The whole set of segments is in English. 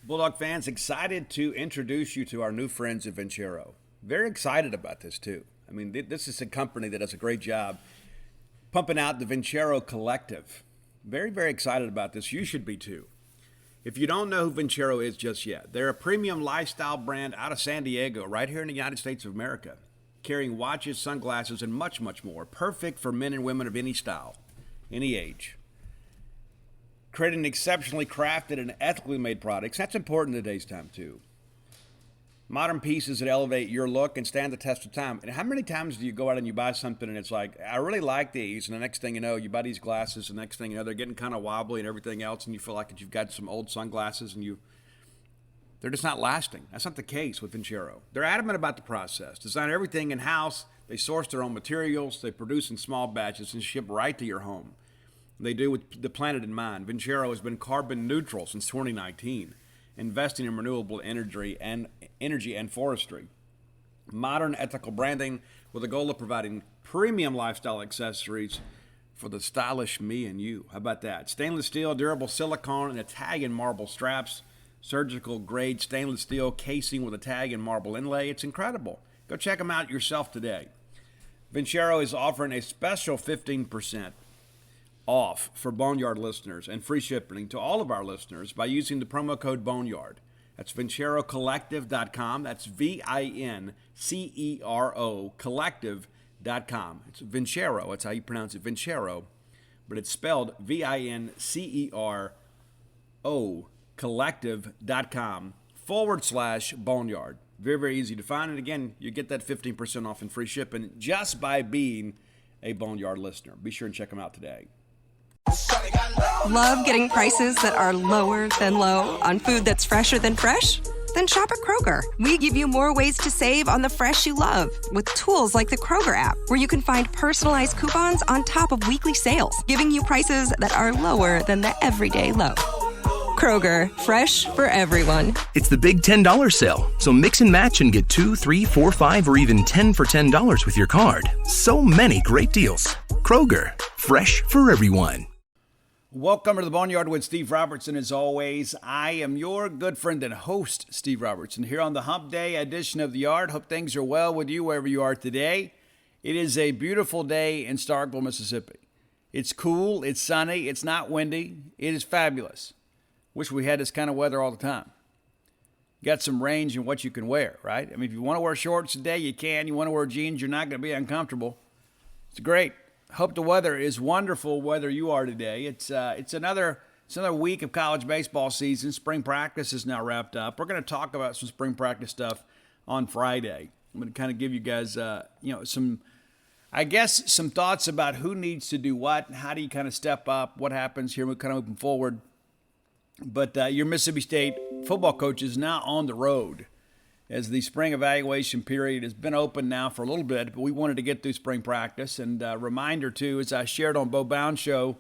Bulldog fans, excited to introduce you to our new friends at Vincero. Very excited about this, too. I mean, this is a company that does a great job pumping out the Vincero Collective. Very, very excited about this. You should be, too. If you don't know who Vincero is just yet, they're a premium lifestyle brand out of San Diego, right here in the United States of America, carrying watches, sunglasses, and much, much more. Perfect for men and women of any style, any age. Creating exceptionally crafted and ethically made products. That's important in today's time, too. Modern pieces that elevate your look and stand the test of time. And how many times do you go out and you buy something and it's like, I really like these, and the next thing you know, you buy these glasses, and the next thing you know, they're getting kind of wobbly and everything else, and you feel like that you've got some old sunglasses and they're just not lasting. That's not the case with Vincero. They're adamant about the process. Design everything in-house. They source their own materials. They produce in small batches and ship right to your home. They do with the planet in mind. Vincero has been carbon neutral since 2019, investing in renewable energy and forestry. Modern ethical branding with the goal of providing premium lifestyle accessories for the stylish me and you. How about that? Stainless steel, durable silicone, and Italian marble straps. Surgical grade stainless steel casing with Italian marble inlay. It's incredible. Go check them out yourself today. Vincero is offering a special 15% off for Boneyard listeners and free shipping to all of our listeners by using the promo code Boneyard. That's VinceroCollective.com. That's VINCERO Collective.com. It's Vincero. That's how you pronounce it, Vincero. But it's spelled VINCERO Collective.com/Boneyard. Very, very easy to find. And again, you get that 15% off and free shipping just by being a Boneyard listener. Be sure and check them out today. Love getting prices that are lower than low on food that's fresher than fresh? Then shop at Kroger. We give you more ways to save on the fresh you love with tools like the Kroger app, where you can find personalized coupons on top of weekly sales, giving you prices that are lower than the everyday low. Kroger, fresh for everyone. It's the big $10 sale, so mix and match and get 2, 3, 4, 5, or even 10 for $10 with your card. So many great deals. Kroger, fresh for everyone. Welcome to the Boneyard with Steve Robertson. As always, I am your good friend and host, Steve Robertson, here on the Hump Day edition of The Yard. Hope things are well with you wherever you are today. It is a beautiful day in Starkville, Mississippi. It's cool, it's sunny, it's not windy, it is fabulous. Wish we had this kind of weather all the time. Got some range in what you can wear, right? I mean, if you want to wear shorts today, you can. You want to wear jeans, you're not going to be uncomfortable. It's great. Hope the weather is wonderful whether you are today. It's another week of college baseball season. Spring practice is now wrapped up. We're going to talk about some spring practice stuff on Friday. I'm going to kind of give you guys some thoughts about who needs to do what, and how do you kind of step up, what happens here, we're kind of moving forward. But your Mississippi State football coach is now on the road, as the spring evaluation period has been open now for a little bit, but we wanted to get through spring practice. And reminder, too, as I shared on Bo Bound's show,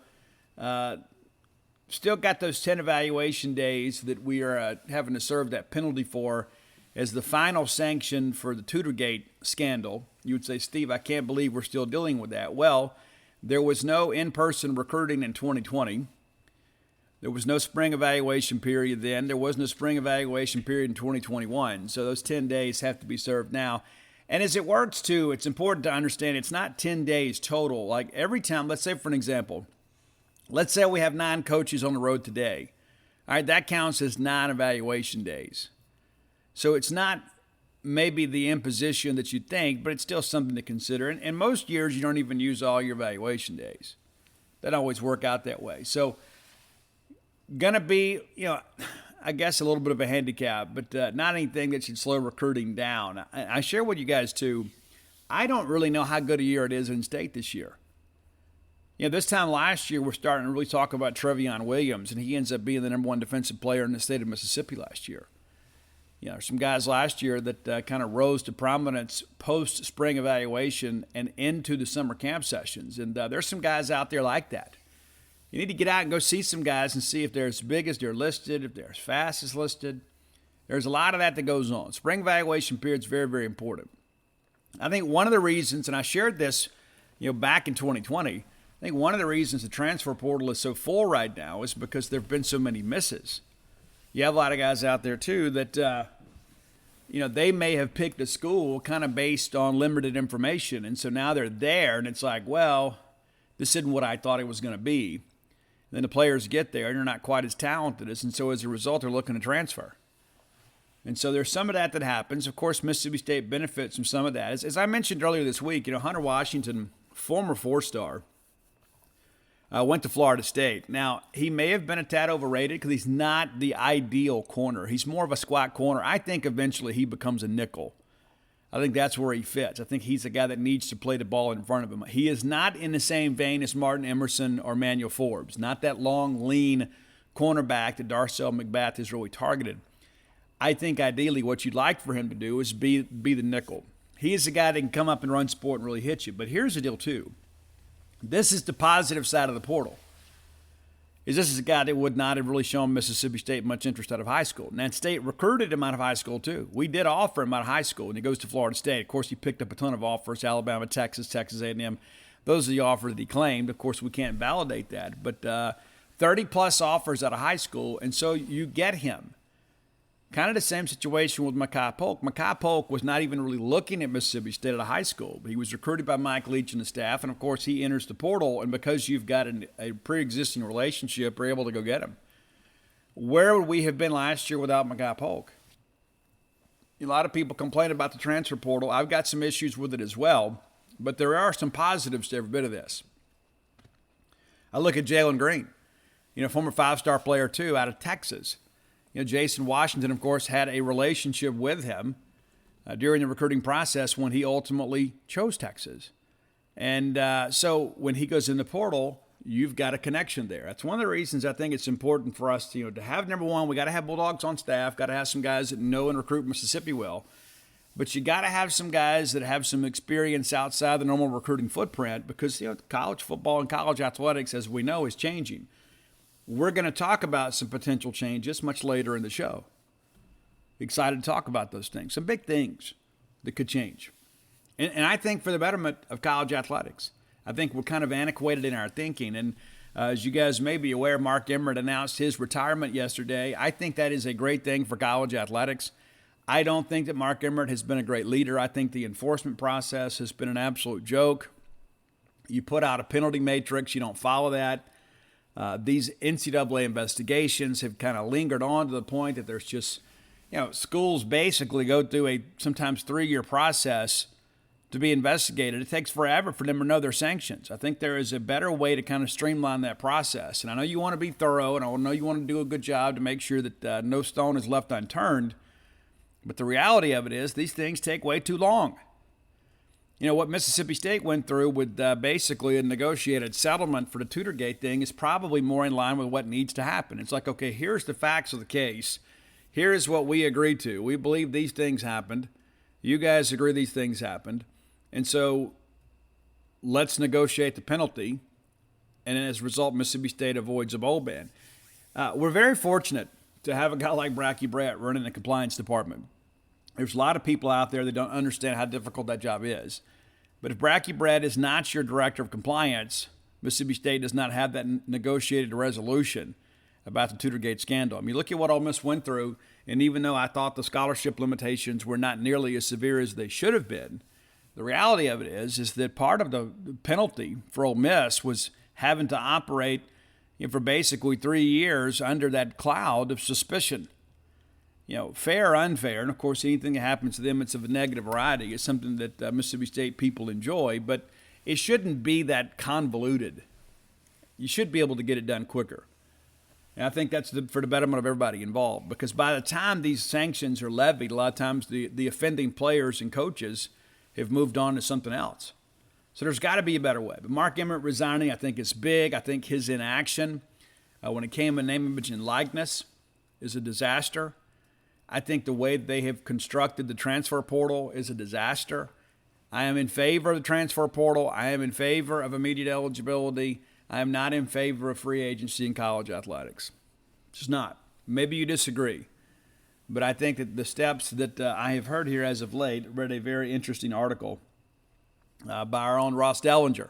still got those 10 evaluation days that we are having to serve that penalty for as the final sanction for the Tutorgate scandal. You would say, Steve, I can't believe we're still dealing with that. Well, there was no in-person recruiting in 2020. There was no spring evaluation period then. There wasn't a spring evaluation period in 2021. So those 10 days have to be served now. And as it works, too, it's important to understand it's not 10 days total. Like every time, let's say for an example, let's say we have 9 coaches on the road today. All right, that counts as 9 evaluation days. So it's not maybe the imposition that you'd think, but it's still something to consider. And most years, you don't even use all your evaluation days. That always work out that way. So going to be, I guess a little bit of a handicap, but not anything that should slow recruiting down. I share with you guys, too, I don't really know how good a year it is in state this year. This time last year, we're starting to really talk about Trevion Williams, and he ends up being the number 1 defensive player in the state of Mississippi last year. There's some guys last year that kind of rose to prominence post-spring evaluation and into the summer camp sessions, and there's some guys out there like that. You need to get out and go see some guys and see if they're as big as they're listed, if they're as fast as listed. There's a lot of that goes on. Spring evaluation period is very, very important. I think one of the reasons, and I shared this, back in 2020, I think one of the reasons the transfer portal is so full right now is because there have been so many misses. you have a lot of guys out there too that, they may have picked a school kind of based on limited information. And so now they're there and it's like, well, this isn't what I thought it was going to be. And then the players get there and they're not quite as talented and so as a result, they're looking to transfer. And so there's some of that happens. Of course, Mississippi State benefits from some of that. As I mentioned earlier this week, Hunter Washington, former four-star, went to Florida State. Now, he may have been a tad overrated because he's not the ideal corner. He's more of a squat corner. I think eventually he becomes a nickel. I think that's where he fits. I think he's a guy that needs to play the ball in front of him. He is not in the same vein as Martin Emerson or Manuel Forbes, not that long, lean cornerback that Darcel McBath has really targeted. I think ideally what you'd like for him to do is be the nickel. He is a guy that can come up and run support and really hit you. But here's the deal, too. This is the positive side of the portal. This is a guy that would not have really shown Mississippi State much interest out of high school. And that State recruited him out of high school, too. We did offer him out of high school, and he goes to Florida State. Of course, he picked up a ton of offers, Alabama, Texas A&M. Those are the offers that he claimed. Of course, we can't validate that. But 30-plus offers out of high school, and so you get him. Kind of the same situation with Makai Polk. Makai Polk was not even really looking at Mississippi State at a high school. He was recruited by Mike Leach and the staff, and, of course, he enters the portal, and because you've got a pre-existing relationship, you're able to go get him. Where would we have been last year without Makai Polk? A lot of people complain about the transfer portal. I've got some issues with it as well, but there are some positives to every bit of this. I look at Jalen Green, former five-star player, too, out of Texas. Jason Washington, of course, had a relationship with him during the recruiting process when he ultimately chose Texas. And so when he goes in the portal, you've got a connection there. That's one of the reasons I think it's important for us to have, number one, we got to have Bulldogs on staff, got to have some guys that know and recruit Mississippi well. But you got to have some guys that have some experience outside the normal recruiting footprint because, college football and college athletics, as we know, is changing. We're going to talk about some potential changes much later in the show. Excited to talk about those things, some big things that could change. And I think for the betterment of college athletics. I think we're kind of antiquated in our thinking. And as you guys may be aware, Mark Emmert announced his retirement yesterday. I think that is a great thing for college athletics. I don't think that Mark Emmert has been a great leader. I think the enforcement process has been an absolute joke. You put out a penalty matrix, you don't follow that. These NCAA investigations have kind of lingered on to the point that there's just, schools basically go through a sometimes 3-year process to be investigated. It takes forever for them to know their sanctions. I think there is a better way to kind of streamline that process. And I know you want to be thorough, and I know you want to do a good job to make sure that no stone is left unturned. But the reality of it is these things take way too long. What Mississippi State went through with basically a negotiated settlement for the Tutorgate thing is probably more in line with what needs to happen. It's like, okay, here's the facts of the case. Here's what we agreed to. We believe these things happened. You guys agree these things happened. And so let's negotiate the penalty. And as a result, Mississippi State avoids a bowl ban. We're very fortunate to have a guy like Bracky Brett running the compliance department. There's a lot of people out there that don't understand how difficult that job is. But if Bracky Brett is not your director of compliance, Mississippi State does not have that negotiated resolution about the Tutorgate scandal. I mean, look at what Ole Miss went through, and even though I thought the scholarship limitations were not nearly as severe as they should have been, the reality of it is that part of the penalty for Ole Miss was having to operate for basically 3 years under that cloud of suspicion. Fair or unfair, and of course anything that happens to them, it's of a negative variety. It's something that Mississippi State people enjoy, but it shouldn't be that convoluted. You should be able to get it done quicker. And I think that's for the betterment of everybody involved, because by the time these sanctions are levied, a lot of times the offending players and coaches have moved on to something else. So there's got to be a better way. But Mark Emmert resigning, I think is big. I think his inaction when it came to name, image, and likeness is a disaster. I think the way they have constructed the transfer portal is a disaster. I am in favor of the transfer portal. I am in favor of immediate eligibility. I am not in favor of free agency in college athletics. Just not. Maybe you disagree. But I think that the steps that I have heard here as of late, read a very interesting article by our own Ross Dellinger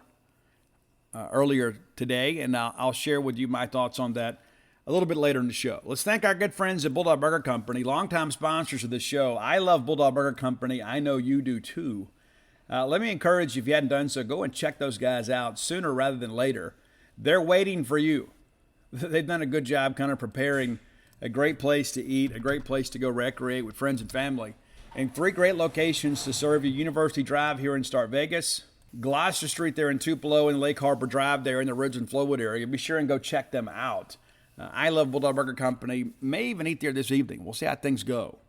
earlier today, and I'll share with you my thoughts on that a little bit later in the show. Let's thank our good friends at Bulldog Burger Company, longtime sponsors of this show. I love Bulldog Burger Company. I know you do too. Let me encourage you, if you hadn't done so, go and check those guys out sooner rather than later. They're waiting for you. They've done a good job kind of preparing a great place to eat, a great place to go recreate with friends and family, and 3 great locations to serve you. University Drive here in Start Vegas, Gloucester Street there in Tupelo, and Lake Harbor Drive there in the Ridge and Flowood area. Be sure and go check them out. I love Bulldog Burger Company. May even eat there this evening. We'll see how things go.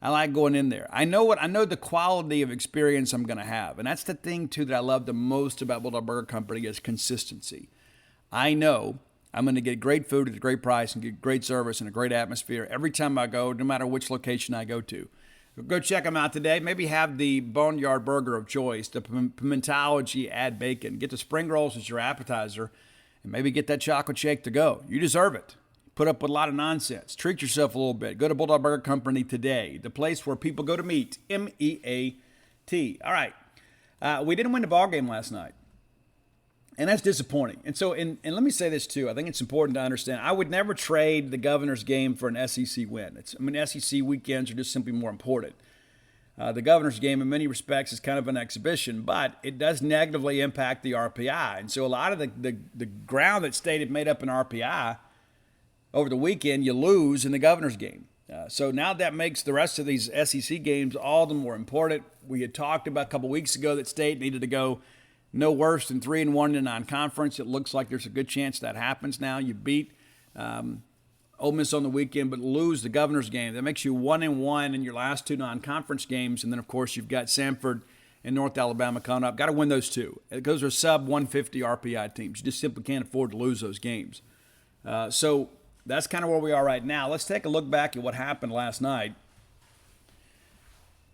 I like going in there. I know the quality of experience I'm going to have, and that's the thing too that I love the most about Bulldog Burger Company is consistency. I know I'm going to get great food at a great price and get great service and a great atmosphere every time I go, no matter which location I go to. Go check them out today. Maybe have the Boneyard burger of choice, the pimentology, add bacon. Get the spring rolls as your appetizer, and maybe get that chocolate shake to go. You deserve it. Put up with a lot of nonsense. Treat yourself a little bit. Go to Bulldog Burger Company today, the place where people go to meet, M-E-A-T. All right. We didn't win the ball game last night, and that's disappointing. And so, and let me say this too. I think it's important to understand. I would never trade the Governor's game for an SEC win. SEC weekends are just simply more important. The Governor's game, in many respects, is kind of an exhibition, but it does negatively impact the RPI. And so a lot of the ground that State had made up in RPI over the weekend, you lose in the Governor's game. So now that makes the rest of these SEC games all the more important. We had talked about a couple weeks ago that State needed to go no worse than 3-1 in the non-conference. It looks like there's a good chance that happens now. You beat Ole Miss on the weekend, but lose the Governor's game. That makes you 1-1 in your last 2 non-conference games. And then, of course, you've got Samford and North Alabama coming up. Got to win those 2. Those are sub-150 RPI teams. You just simply can't afford to lose those games. So that's kind of where we are right now. Let's take a look back at what happened last night.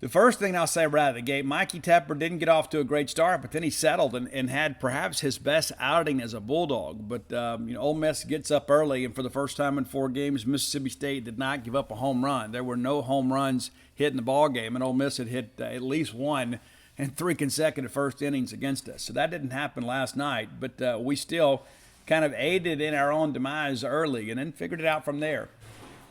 The first thing I'll say right out of the gate, Mikey Tepper didn't get off to a great start, but then he settled and had perhaps his best outing as a Bulldog. But, Ole Miss gets up early, and for the first time in 4 games, Mississippi State did not give up a home run. There were no home runs hit in the ball game, and Ole Miss had hit at least 1 in 3 consecutive first innings against us. So that didn't happen last night, but we still kind of aided in our own demise early and then figured it out from there.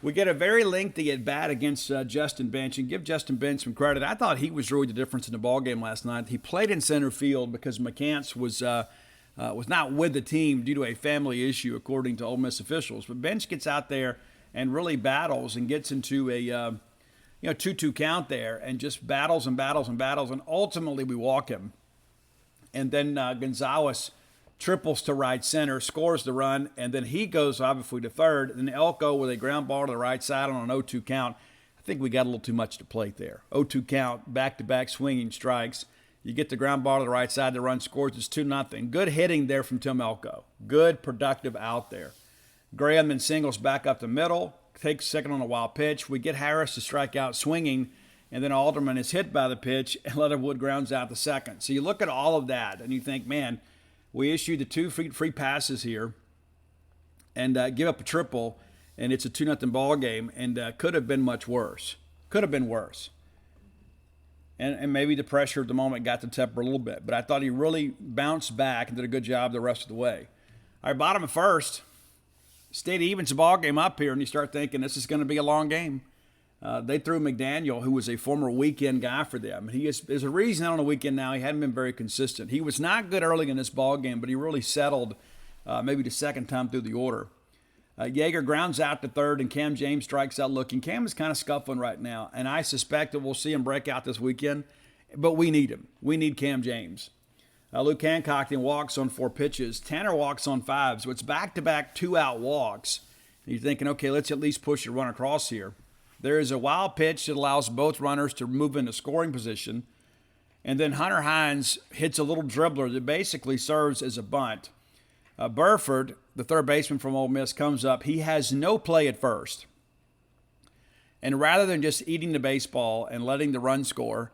We get a very lengthy at-bat against Justin Bench, and give Justin Bench some credit. I thought he was really the difference in the ballgame last night. He played in center field because McCants was not with the team due to a family issue, according to Ole Miss officials. But Bench gets out there and really battles and gets into a 2-2 count there and just battles, and ultimately we walk him. And then Gonzalez triples to right center, scores the run, and then he goes obviously to third. And Elko with a ground ball to the right side on an 0-2 count. I think we got a little too much to plate there. 0-2 count, back-to-back swinging strikes. You get the ground ball to the right side, the run scores. It's 2-0. Good hitting there from Tim Elko. Good, productive out there. Graham then singles back up the middle, takes second on a wild pitch. We get Harris to strike out swinging, and then Alderman is hit by the pitch, and Leatherwood grounds out the second. So you look at all of that, and you think, man, we issued the 2 free passes here and give up a triple, and it's a 2-0 ball game, and could have been much worse. Could have been worse. And maybe the pressure of the moment got to Tepper a little bit, but I thought he really bounced back and did a good job the rest of the way. All right, bottom of first, State evens the ball game up here, and you start thinking this is going to be a long game. They threw McDaniel, who was a former weekend guy for them. There's a reason on the weekend now he hadn't been very consistent. He was not good early in this ball game, but he really settled maybe the second time through the order. Yeager grounds out to third, and Cam James strikes out looking. Cam is kind of scuffling right now, and I suspect that we'll see him break out this weekend, but we need him. We need Cam James. Luke Hancock then walks on 4 pitches. Tanner walks on 5, so it's back-to-back 2-out walks. And you're thinking, okay, let's at least push a run across here. There is a wild pitch that allows both runners to move into scoring position. And then Hunter Hines hits a little dribbler that basically serves as a bunt. Burford, the third baseman from Ole Miss, comes up. He has no play at first. And rather than just eating the baseball and letting the run score,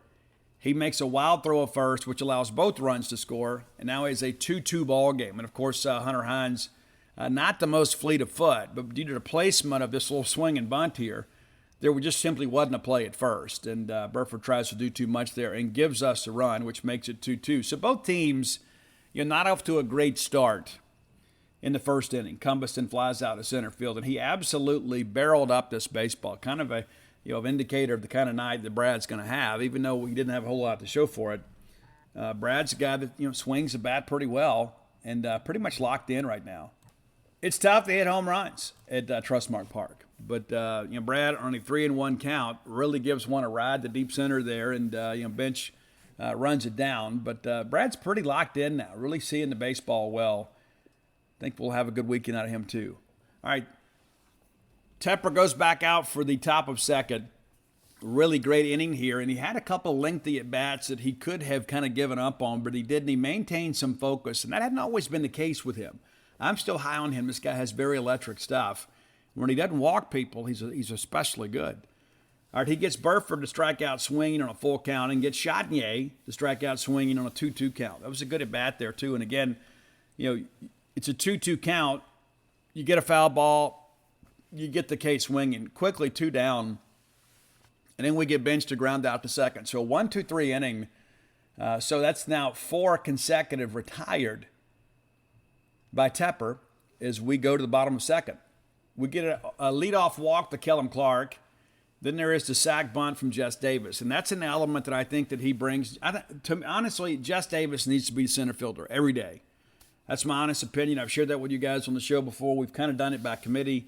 he makes a wild throw at first, which allows both runs to score. And now it's a 2-2 ball game. And, of course, Hunter Hines, not the most fleet of foot, but due to the placement of this little swing and bunt here, there just simply wasn't a play at first, and Burford tries to do too much there and gives us a run, which makes it 2-2. So both teams, not off to a great start. in the first inning. Cumbus then flies out to center field, and he absolutely barreled up this baseball. Kind of a indicator of the kind of night that Brad's going to have, even though he didn't have a whole lot to show for it. Brad's a guy that swings the bat pretty well and pretty much locked in right now. It's tough to hit home runs at Trustmark Park, but Brad on a 3-1 count really gives one a ride to deep center there, and bench runs it down. But Brad's pretty locked in now, really seeing the baseball well. I think we'll have a good weekend out of him too. All right, Tepper goes back out for the top of second. Really great inning here, and he had a couple lengthy at-bats that he could have kind of given up on, but he didn't. He maintained some focus, and that hadn't always been the case with him. I'm still high on him. This guy has very electric stuff. When he doesn't walk people, he's especially good. All right, he gets Burford to strike out swinging on a full count and gets Chotinier to strike out swinging on a 2-2 count. That was a good at-bat there, too. And again, it's a 2-2 count. You get a foul ball, you get the K swinging. Quickly 2 down, and then we get Bench to ground out to second. So a 1-2-3 inning. So that's now 4 consecutive retired by Tepper as we go to the bottom of second. We get a leadoff walk to Kellum Clark. Then there is the sac bunt from Jess Davis. And that's an element that I think that he brings. Honestly, Jess Davis needs to be center fielder every day. That's my honest opinion. I've shared that with you guys on the show before. We've kind of done it by committee.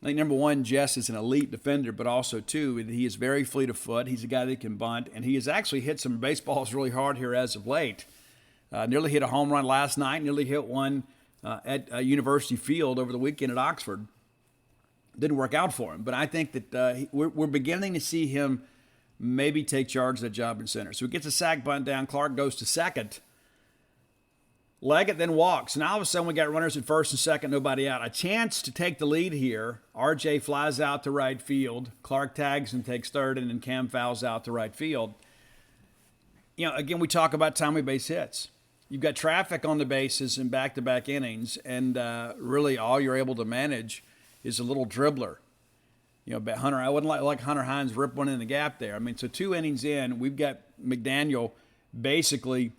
I think, number one, Jess is an elite defender, but also, too, he is very fleet of foot. He's a guy that can bunt, and he has actually hit some baseballs really hard here as of late. Nearly hit a home run last night, nearly hit one at University Field over the weekend at Oxford. Didn't work out for him, but I think that we're beginning to see him maybe take charge of that job in center. So he gets a sac bunt down. Clark goes to second. Leggett then walks. And all of a sudden we got runners at first and second, nobody out. A chance to take the lead here. RJ flies out to right field. Clark tags and takes third, and then Cam fouls out to right field. Again, we talk about timely base hits. You've got traffic on the bases in back-to-back innings, and really all you're able to manage is a little dribbler. Hunter, I wouldn't like Hunter Hines rip one in the gap there. So 2 innings in, we've got McDaniel basically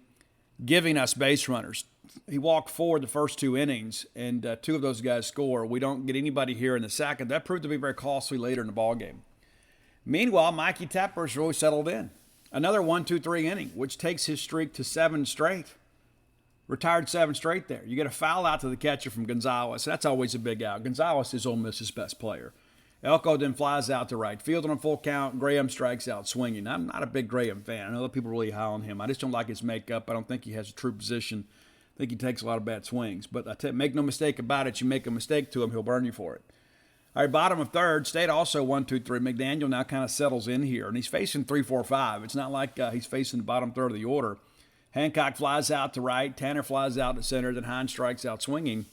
giving us base runners. He walked forward the first 2 innings, and 2 of those guys score. We don't get anybody here in the second. That proved to be very costly later in the ballgame. Meanwhile, Mikey Tepper's really settled in. Another 1-2-3 inning, which takes his streak to 7 straight. Retired 7 straight there. You get a foul out to the catcher from Gonzalez. That's always a big out. Gonzalez is Ole Miss's best player. Elko then flies out to right field on a full count. Graham strikes out swinging. I'm not a big Graham fan. I know that people are really high on him. I just don't like his makeup. I don't think he has a true position. I think he takes a lot of bad swings. But make no mistake about it, you make a mistake to him, he'll burn you for it. All right, bottom of third. State also 1-2-3. McDaniel now kind of settles in here, and he's facing 3-4-5. It's not like he's facing the bottom third of the order. Hancock flies out to right. Tanner flies out to center. Then Hines strikes out swinging.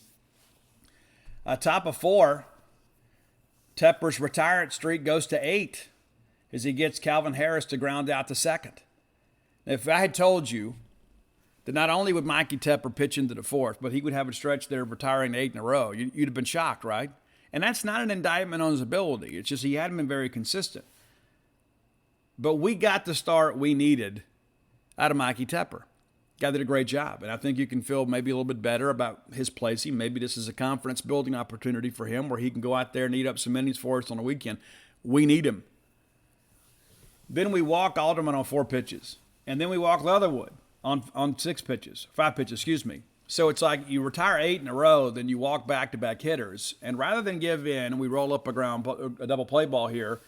Top of 4. Tepper's retired streak goes to 8 as he gets Calvin Harris to ground out to second. Now, if I had told you that not only would Mikey Tepper pitch into the 4th, but he would have a stretch there of retiring 8 in a row, you'd have been shocked, right? And that's not an indictment on his ability. It's just he hadn't been very consistent. But we got the start we needed out of Mikey Tepper. Guy did a great job, and I think you can feel maybe a little bit better about his placing. Maybe this is a confidence-building opportunity for him where he can go out there and eat up some innings for us on the weekend. We need him. Then we walk Alderman on 4 pitches, and then we walk Leatherwood on 5 pitches, So it's like you retire 8 in a row, then you walk back-to-back hitters, and rather than give in, we roll up a double play ball here,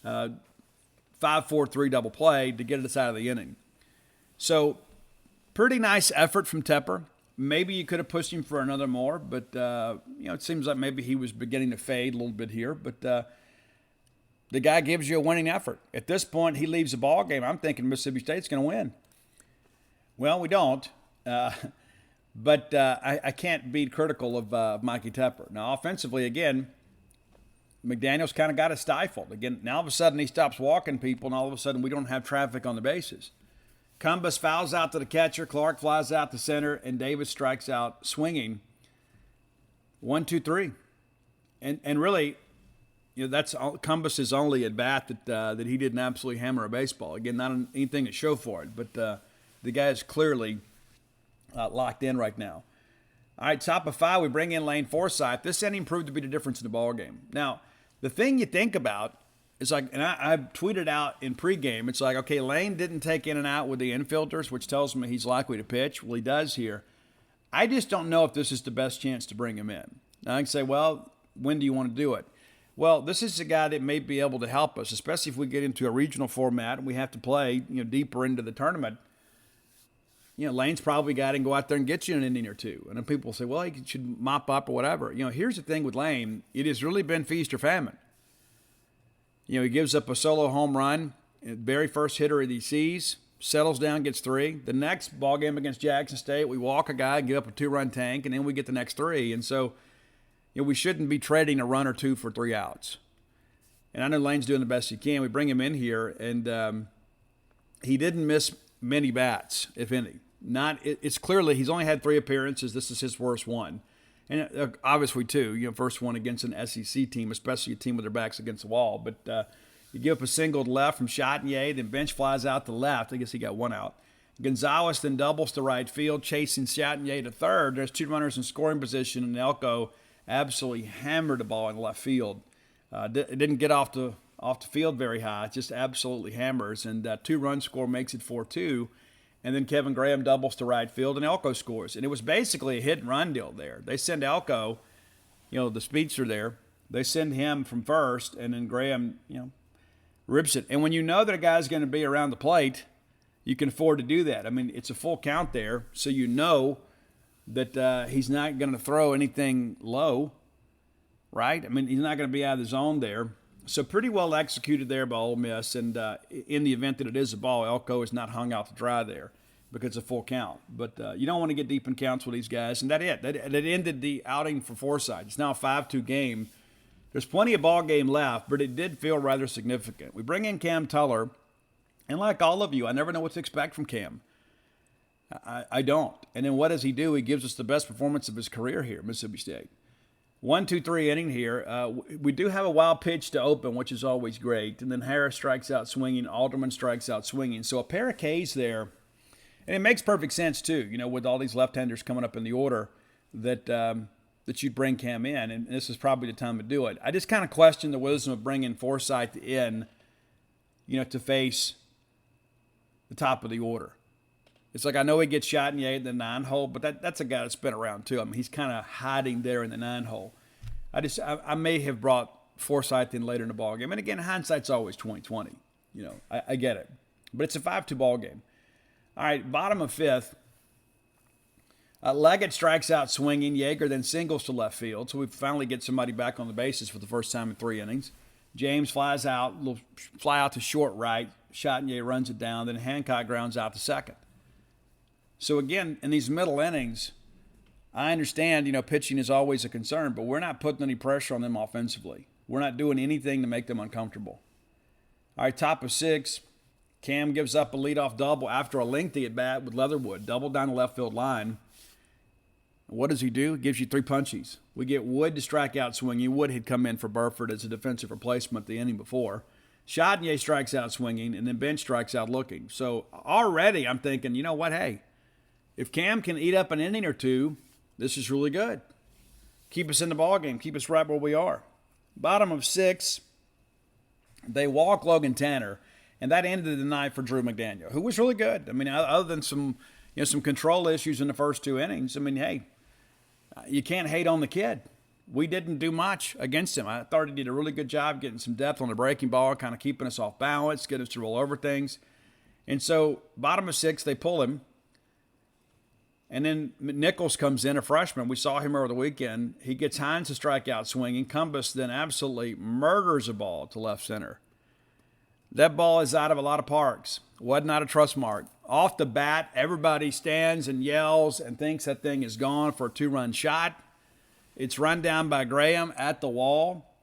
5-4-3 double play to get us out of the inning. So pretty nice effort from Tepper. Maybe you could have pushed him for another more, but it seems like maybe he was beginning to fade a little bit here. But the guy gives you a winning effort. At this point, he leaves the ball game. I'm thinking Mississippi State's going to win. Well, we don't. But I can't be critical of Mikey Tepper. Now, offensively, again, McDaniel's kind of got it stifled. Again, now all of a sudden he stops walking people, and all of a sudden we don't have traffic on the bases. Cumbus fouls out to the catcher. Clark flies out to center, and Davis strikes out swinging. 1-2-3. And really, that's Cumbus's only at bat that he didn't absolutely hammer a baseball. Again, not anything to show for it, but the guy is clearly locked in right now. All right, top of 5, we bring in Lane Forsyth. This inning proved to be the difference in the ball game. Now, the thing you think about is like, and I tweeted out in pregame, it's like, okay, Lane didn't take in and out with the infielders, which tells me he's likely to pitch. Well, he does here. I just don't know if this is the best chance to bring him in. Now, I can say, well, when do you want to do it? Well, this is a guy that may be able to help us, especially if we get into a regional format and we have to play, deeper into the tournament. Lane's probably got to go out there and get you an inning or two. And then people say, well, he should mop up or whatever. Here's the thing with Lane. It has really been feast or famine. He gives up a solo home run, very first hitter that he sees, settles down, gets 3. The next ball game against Jackson State, we walk a guy, give up a 2-run tank, and then we get the next 3. And so, we shouldn't be trading a run or 2 for 3 outs. And I know Lane's doing the best he can. We bring him in here, and he didn't miss many bats, if any. It's clearly he's only had 3 appearances. This is his worst one. And obviously, too, first one against an SEC team, especially a team with their backs against the wall. But you give up a single to left from Chatinier, then bench flies out to left. I guess he got 1 out. Gonzalez then doubles to right field, chasing Chatinier to third. There's 2 runners in scoring position, and Elko absolutely hammered the ball in left field. It didn't get off the field very high. It just absolutely hammers. And that 2-run score makes it 4-2. And then Kevin Graham doubles to right field, and Elko scores. And it was basically a hit-and-run deal there. They send Elko, the speedster there. They send him from first, and then Graham, rips it. And when you know that a guy's going to be around the plate, you can afford to do that. I mean, it's a full count there, so you know that he's not going to throw anything low, right? I mean, he's not going to be out of the zone there. So pretty well executed there by Ole Miss, and in the event that it is a ball, Elko is not hung out to dry there because it's a full count. But you don't want to get deep in counts with these guys, and that ended the outing for Forsyth. It's now a 5-2 game. There's plenty of ball game left, but it did feel rather significant. We bring in Cam Tuller, and like all of you, I never know what to expect from Cam. I don't. And then what does he do? He gives us the best performance of his career here at Mississippi State. 1-2-3 inning here. We do have a wild pitch to open, which is always great. And then Harris strikes out swinging. Alderman strikes out swinging. So a pair of Ks there. And it makes perfect sense, too, with all these left-handers coming up in the order that you'd bring Cam in. And this is probably the time to do it. I just kind of question the wisdom of bringing Forsyth in, to face the top of the order. It's like I know he gets shot in the 9-hole, but that's a guy that's been around too. I mean, he's kind of hiding there in the 9-hole. I may have brought Forsyth in later in the ballgame. And again, hindsight's always 20/20. I get it. But it's a 5-2 ball game. All right, bottom of 5th. Leggett strikes out swinging. Yeager then singles to left field. So we finally get somebody back on the bases for the first time in 3 innings. James flies out, fly out to short right. Chatinier runs it down. Then Hancock grounds out to second. So, again, in these middle innings, I understand, pitching is always a concern, but we're not putting any pressure on them offensively. We're not doing anything to make them uncomfortable. All right, top of 6, Cam gives up a leadoff double after a lengthy at-bat with Leatherwood, double down the left field line. What does he do? He gives you 3 punchies. We get Wood to strike out swinging. Wood had come in for Burford as a defensive replacement the inning before. Chatinier strikes out swinging, and then Bench strikes out looking. So already I'm thinking, you know what, hey, if Cam can eat up an inning or 2, this is really good. Keep us in the ballgame. Keep us right where we are. Bottom of 6, they walk Logan Tanner, and that ended the night for Drew McDaniel, who was really good. I mean, other than some control issues in the first 2 innings, I mean, hey, you can't hate on the kid. We didn't do much against him. I thought he did a really good job getting some depth on the breaking ball, kind of keeping us off balance, getting us to roll over things. And so, bottom of 6, they pull him. And then Nichols comes in, a freshman. We saw him over the weekend. He gets Hines to strike out swinging. Cumbus then absolutely murders a ball to left center. That ball is out of a lot of parks. Was not a trust mark. Off the bat, everybody stands and yells and thinks that thing is gone for a 2-run shot. It's run down by Graham at the wall.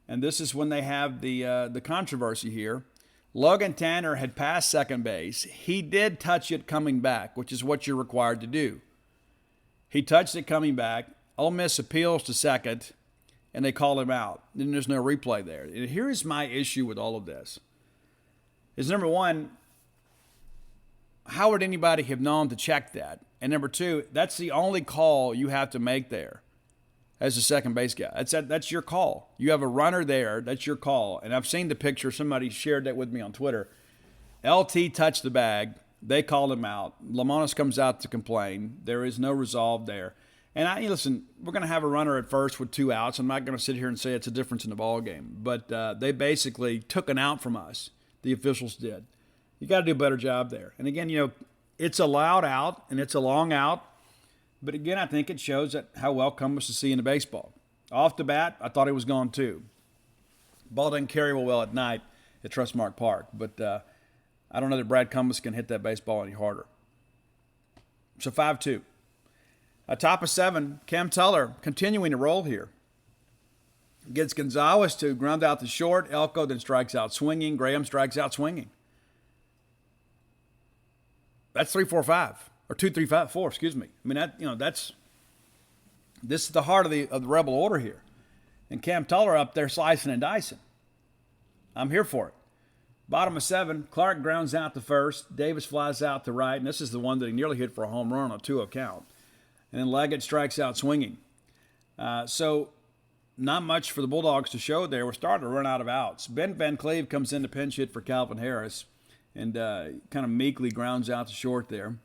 And this is when they have the controversy here. Logan Tanner had passed second base. He did touch it coming back, which is what you're required to do. He touched it coming back. Ole Miss appeals to second, and they call him out. Then there's no replay there. And here's my issue with all of this. Is number one, how would anybody have known to check that? And number two, that's the only call you have to make there as a second base guy. That's your call. You have a runner there. That's your call. And I've seen the picture. Somebody shared that with me on Twitter. LT touched the bag. They called him out. Lamonis comes out to complain. There is no resolve there. And listen, we're going to have a runner at first with 2 outs. I'm not going to sit here and say it's a difference in the ball game. But they basically took an out from us. The officials did. You got to do a better job there. And again, it's a loud out and it's a long out. But again, I think it shows that how well Cumbus is seeing the baseball. Off the bat, I thought he was gone too. Ball didn't carry well at night at Trustmark Park. But I don't know that Brad Cumbus can hit that baseball any harder. So 5-2. A top of 7, Cam Tuller continuing to roll here. Gets Gonzalez to ground out the short. Elko then strikes out swinging. Graham strikes out swinging. That's 3-4-5 or 2-3-5-4. Excuse me. I mean this is the heart of the Rebel order here, and Cam Tuller up there slicing and dicing. I'm here for it. Bottom of 7, Clark grounds out to first. Davis flies out to right, and this is the one that he nearly hit for a home run on a 2-0 count. And then Leggett strikes out swinging. So not much for the Bulldogs to show there. We're starting to run out of outs. Ben Van Cleve comes in to pinch hit for Calvin Harris and kind of meekly grounds out to short there.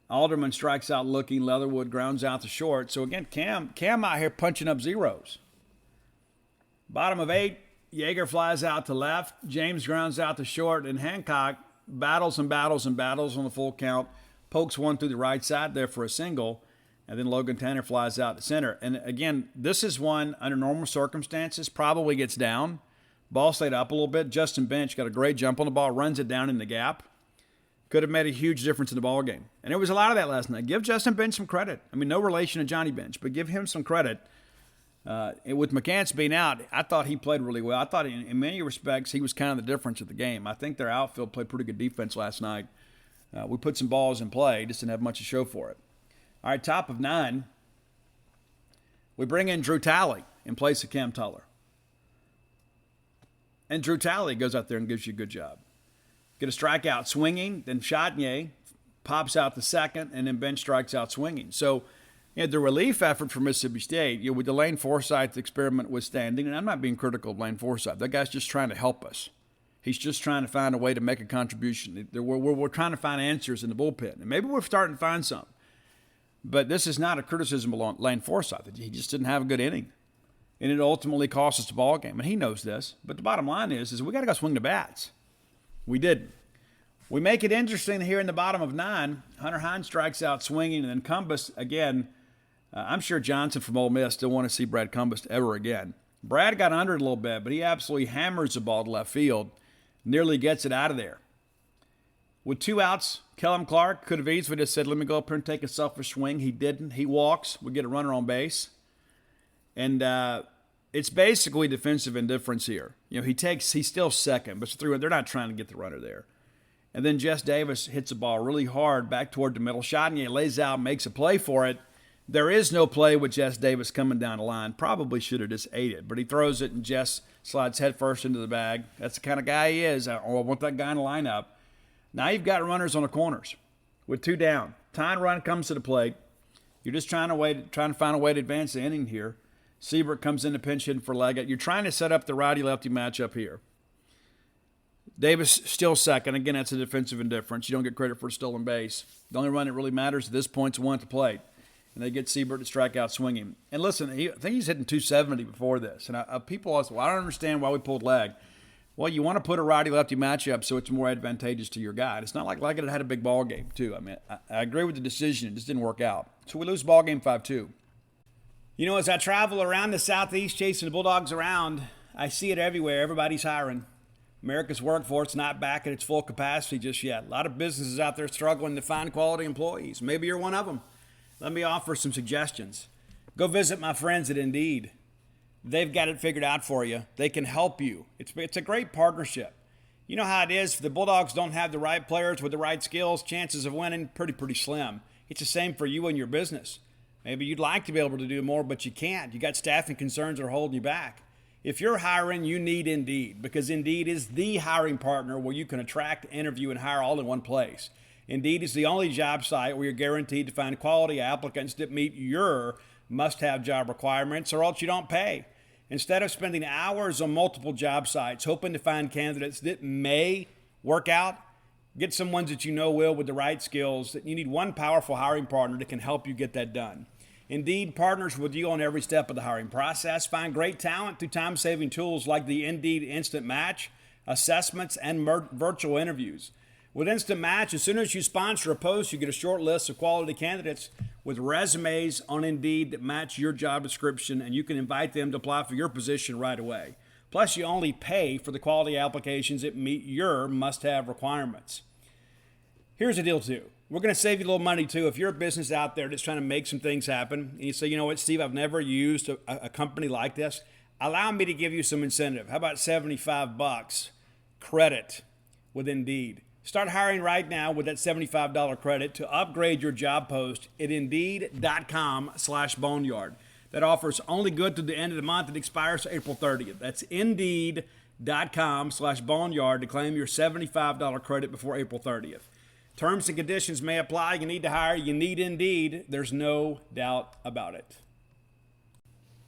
Alderman strikes out looking. Leatherwood grounds out to short. So again, Cam out here punching up zeros. Bottom of 8, Yeager flies out to left. James grounds out to short. And Hancock battles and battles and battles on the full count. Pokes one through the right side there for a single. And then Logan Tanner flies out to center. And again, this is one under normal circumstances probably gets down. Ball stayed up a little bit. Justin Bench got a great jump on the ball, runs it down in the gap. Could have made a huge difference in the ball game. And there was a lot of that last night. Give Justin Bench some credit. I mean, no relation to Johnny Bench, but give him some credit. With McCants being out, I thought he played really well. I thought in many respects he was kind of the difference of the game. I think their outfield played pretty good defense last night. We put some balls in play, just didn't have much to show for it. All right, top of 9, we bring in Drew Talley in place of Cam Tuller. And Drew Talley goes out there and gives you a good job. Get a strikeout swinging, then Chatnier pops out the second, and then Bench strikes out swinging. So the relief effort for Mississippi State, with the Lane Forsyth experiment withstanding, and I'm not being critical of Lane Forsyth. That guy's just trying to help us. He's just trying to find a way to make a contribution. We're trying to find answers in the bullpen, and maybe we're starting to find some. But this is not a criticism of Lane Forsyth. He just didn't have a good inning. And it ultimately cost us the ball game. And he knows this. But the bottom line is we got to go swing the bats. We didn't. We make it interesting here in the bottom of 9. Hunter Hines strikes out swinging. And then Cumbus, again, I'm sure Johnson from Ole Miss still want to see Brad Cumbus ever again. Brad got under it a little bit, but he absolutely hammers the ball to left field. Nearly gets it out of there. With 2 outs, Kellum Clark could have easily just said, let me go up here and take a selfish swing. He didn't. He walks. We get a runner on base. And it's basically defensive indifference here. He's still second, but they're not trying to get the runner there. And then Jess Davis hits the ball really hard back toward the middle. Chatnier lays out, makes a play for it. There is no play with Jess Davis coming down the line. Probably should have just ate it, but he throws it and Jess slides headfirst into the bag. That's the kind of guy he is. I want that guy in the lineup. Now you've got runners on the corners with 2 down. Tyne run comes to the plate. You're just trying to find a way to advance the inning here. Siebert comes in to pinch hitting for Leggett. You're trying to set up the righty-lefty matchup here. Davis still second. Again, that's a defensive indifference. You don't get credit for a stolen base. The only run that really matters at this point is one at the plate. And they get Siebert to strike out swinging. And listen, I think he's hitting 270 before this. And people always say, well, I don't understand why we pulled leg. Well, you want to put a righty-lefty matchup so it's more advantageous to your guy. And it's not like Leggett had a big ball game, too. I mean, I agree with the decision. It just didn't work out. So we lose ball game 5-2. As I travel around the Southeast chasing the Bulldogs around, I see it everywhere. Everybody's hiring. America's workforce not back at its full capacity just yet. A lot of businesses out there struggling to find quality employees. Maybe you're one of them. Let me offer some suggestions. Go visit my friends at Indeed. They've got it figured out for you. They can help you. It's a great partnership. You know how it is. If the Bulldogs don't have the right players with the right skills, chances of winning pretty slim. It's the same for you and your business. Maybe you'd like to be able to do more, but you can't. You got staffing concerns that are holding you back. If you're hiring, you need Indeed, because Indeed is the hiring partner where you can attract, interview, and hire all in one place. Indeed is the only job site where you're guaranteed to find quality applicants that meet your must-have job requirements, or else you don't pay. Instead of spending hours on multiple job sites hoping to find candidates that may work out, get some ones that you know will with the right skills. That you need one powerful hiring partner that can help you get that done. Indeed partners with you on every step of the hiring process. Find great talent through time-saving tools like the Indeed Instant Match, assessments, and virtual interviews. With Instant Match, as soon as you sponsor a post, you get a short list of quality candidates with resumes on Indeed that match your job description, and you can invite them to apply for your position right away. Plus, you only pay for the quality applications that meet your must-have requirements. Here's the deal, too. We're going to save you a little money, too. If you're a business out there that's trying to make some things happen, and you say, you know what, Steve, I've never used a company like this, allow me to give you some incentive. How about $75 credit with Indeed? Start hiring right now with that $75 credit to upgrade your job post at Indeed.com/Boneyard. That offer is only good through the end of the month. It expires April 30th. That's Indeed.com/Boneyard to claim your $75 credit before April 30th. Terms and conditions may apply. You need to hire. You need Indeed. There's no doubt about it.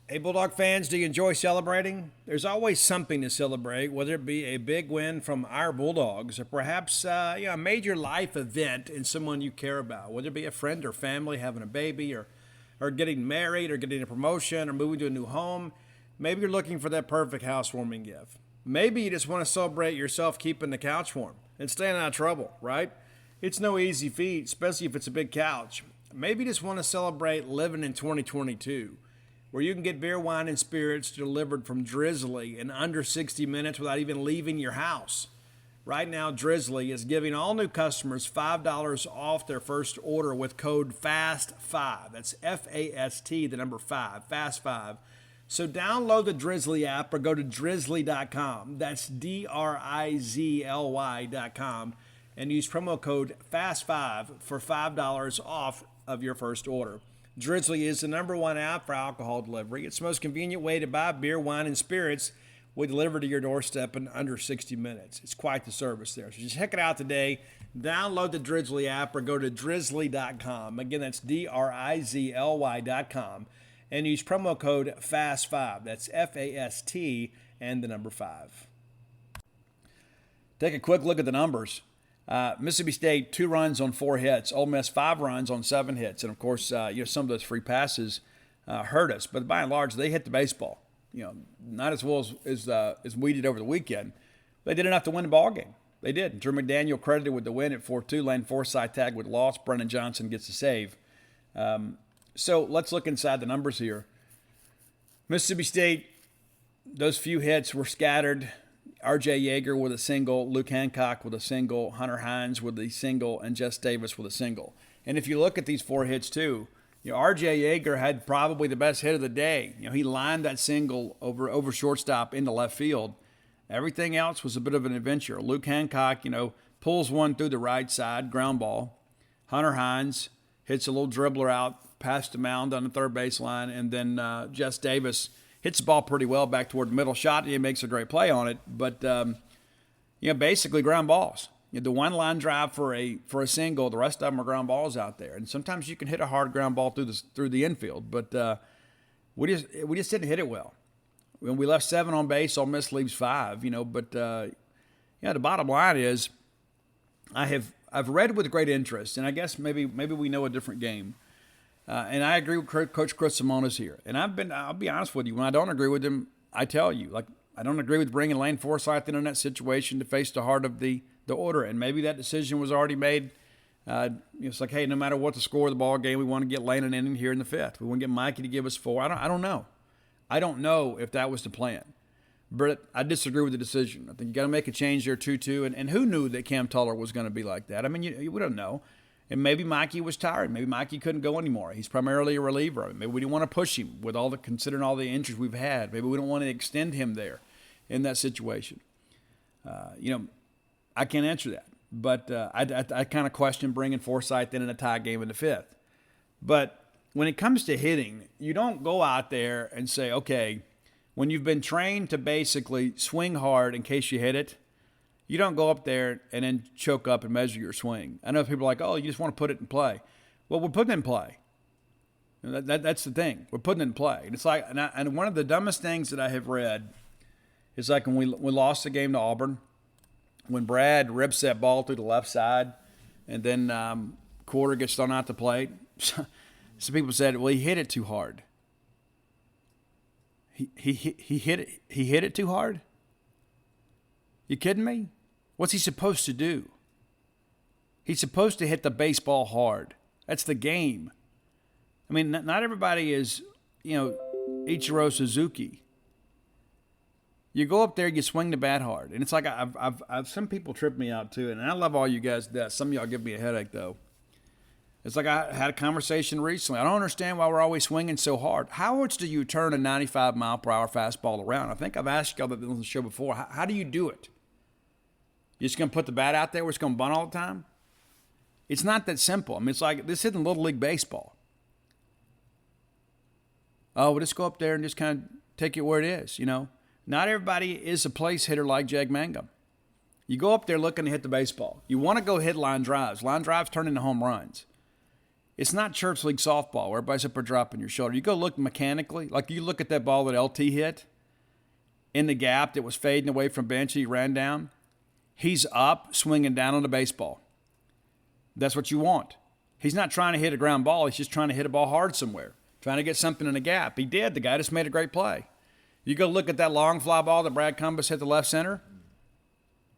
Hey, Bulldog fans, do you enjoy celebrating? There's always something to celebrate, whether it be a big win from our Bulldogs or perhaps a major life event in someone you care about, whether it be a friend or family having a baby or getting married or getting a promotion or moving to a new home. Maybe you're looking for that perfect housewarming gift. Maybe you just want to celebrate yourself keeping the couch warm and staying out of trouble, right? It's no easy feat, especially if it's a big couch. Maybe you just want to celebrate living in 2022, where you can get beer, wine, and spirits delivered from Drizzly in under 60 minutes without even leaving your house. Right now, Drizzly is giving all new customers $5 off their first order with code FAST5. That's F-A-S-T, the number 5, FAST5. So download the Drizzly app or go to drizzly.com. That's DRIZLY.com. And use promo code FAST5 for $5 off of your first order. Drizzly is the #1 app for alcohol delivery. It's the most convenient way to buy beer, wine, and spirits. We deliver to your doorstep in under 60 minutes. It's quite the service there. So just check it out today. Download the Drizzly app or go to drizzly.com. Again, that's DRIZLY.com. And use promo code FAST5. That's F-A-S-T and the number 5. Take a quick look at the numbers. Mississippi State, 2 runs on 4 hits. Ole Miss, 5 runs on 7 hits. And, of course, some of those free passes hurt us. But by and large, they hit the baseball. Not as well as we did over the weekend. They did enough to win the ball game. They did. Drew McDaniel credited with the win at 4-2. Lane Forsyth tagged with loss. Brennan Johnson gets the save. So let's look inside the numbers here. Mississippi State, those few hits were scattered. R.J. Yeager with a single, Luke Hancock with a single, Hunter Hines with a single, and Jess Davis with a single. And if you look at these 4 hits too, R.J. Yeager had probably the best hit of the day. He lined that single over shortstop into left field. Everything else was a bit of an adventure. Luke Hancock, pulls one through the right side, ground ball. Hunter Hines hits a little dribbler out past the mound on the third baseline, and then Jess Davis hits the ball pretty well back toward the middle. Shot, he makes a great play on it, but basically ground balls. The one line drive for a single, the rest of them are ground balls out there. And sometimes you can hit a hard ground ball through the infield, but we just didn't hit it well. When we left 7 on base, Ole Miss leaves 5. But the bottom line is, I've read with great interest, and I guess maybe we know a different game. And I agree with Coach Chris Simonis here. And I'll be honest with you, when I don't agree with him, I tell you, I don't agree with bringing Lane Forsyth in that situation to face the heart of the order. And maybe that decision was already made. It's like, hey, no matter what the score of the ball game, we want to get Lane an inning here in the 5th. We want to get Mikey to give us 4. I don't know. I don't know if that was the plan. But I disagree with the decision. I think you got to make a change there 2-2. And who knew that Cam Tuller was going to be like that? I mean, we don't know. And maybe Mikey was tired. Maybe Mikey couldn't go anymore. He's primarily a reliever. Maybe we didn't want to push him considering all the injuries we've had. Maybe we don't want to extend him there in that situation. I can't answer that. But I kind of question bringing Forsyth in a tie game in the 5th. But when it comes to hitting, you don't go out there and say, okay, when you've been trained to basically swing hard in case you hit it, You don't go up there and then choke up and measure your swing. I know people are like, oh, you just want to put it in play. Well, we're putting it in play. That's the thing. We're putting it in play. And it's like, and one of the dumbest things that I have read is like when we lost the game to Auburn, when Brad rips that ball through the left side, and then Quarter gets thrown out the plate. Some people said, well, he hit it too hard. He hit it too hard? You kidding me? What's he supposed to do? He's supposed to hit the baseball hard. That's the game. I mean, not everybody is, Ichiro Suzuki. You go up there, you swing the bat hard. And it's like I've some people trip me out too, and I love all you guys to death. Some of y'all give me a headache though. It's like I had a conversation recently. I don't understand why we're always swinging so hard. How much do you turn a 95-mile-per-hour fastball around? I think I've asked y'all that on the show before. How do you do it? You're just going to put the bat out there where it's going to bunt all the time? It's not that simple. I mean, it's like this isn't Little League Baseball. Oh, we'll just go up there and just kind of take it where it is, Not everybody is a place hitter like Jag Mangum. You go up there looking to hit the baseball. You want to go hit line drives. Line drives turn into home runs. It's not church league softball where everybody's up there dropping your shoulder. You go look mechanically, like you look at that ball that LT hit in the gap that was fading away from bench. He ran down. He's up, swinging down on the baseball. That's what you want. He's not trying to hit a ground ball. He's just trying to hit a ball hard somewhere, trying to get something in the gap. He did. The guy just made a great play. You go look at that long fly ball that Brad Cumbus hit the left center.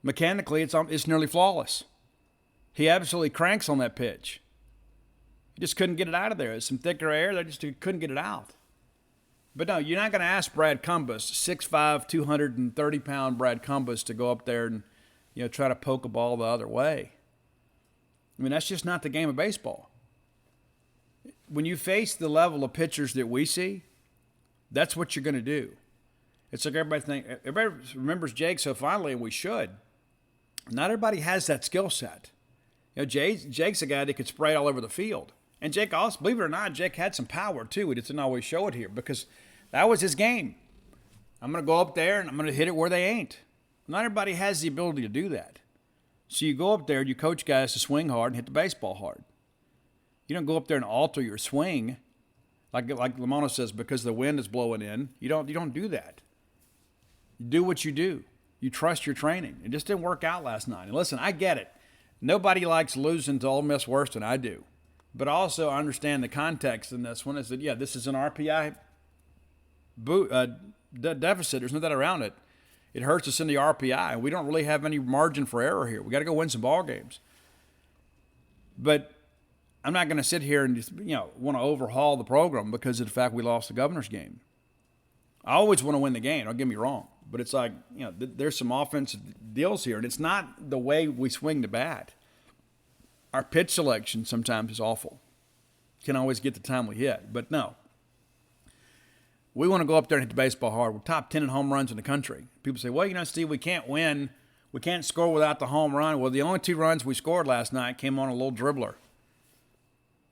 Mechanically, it's nearly flawless. He absolutely cranks on that pitch. He just couldn't get it out of there. There's some thicker air. They just couldn't get it out. But no, you're not going to ask Brad Cumbus, 6'5", 230-pound Brad Cumbus, to go up there and try to poke a ball the other way. I mean, that's just not the game of baseball. When you face the level of pitchers that we see, that's what you're going to do. It's like everybody remembers Jake so fondly, and we should. Not everybody has that skill set. Jake's a guy that could spray all over the field. And Jake also, believe it or not, Jake had some power too. He just didn't always show it here because that was his game. I'm going to go up there and I'm going to hit it where they ain't. Not everybody has the ability to do that. So you go up there and you coach guys to swing hard and hit the baseball hard. You don't go up there and alter your swing like Lamano says because the wind is blowing in. You don't do that. You do what you do. You trust your training. It just didn't work out last night. And listen, I get it. Nobody likes losing to Ole Miss worse than I do. But also I understand the context in this one is that, this is an RPI deficit. There's no doubt around it. It hurts us in the RPI, and we don't really have any margin for error here. We got to go win some ball games. But I'm not going to sit here and just, want to overhaul the program because of the fact we lost the Governor's game. I always want to win the game, don't get me wrong. But it's like, there's some offensive deals here, and it's not the way we swing the bat. Our pitch selection sometimes is awful. Can't always get the time we hit, but no. We want to go up there and hit the baseball hard. We're top 10 in home runs in the country. People say, well, Steve, we can't win. We can't score without the home run. Well, the only 2 runs we scored last night came on a little dribbler.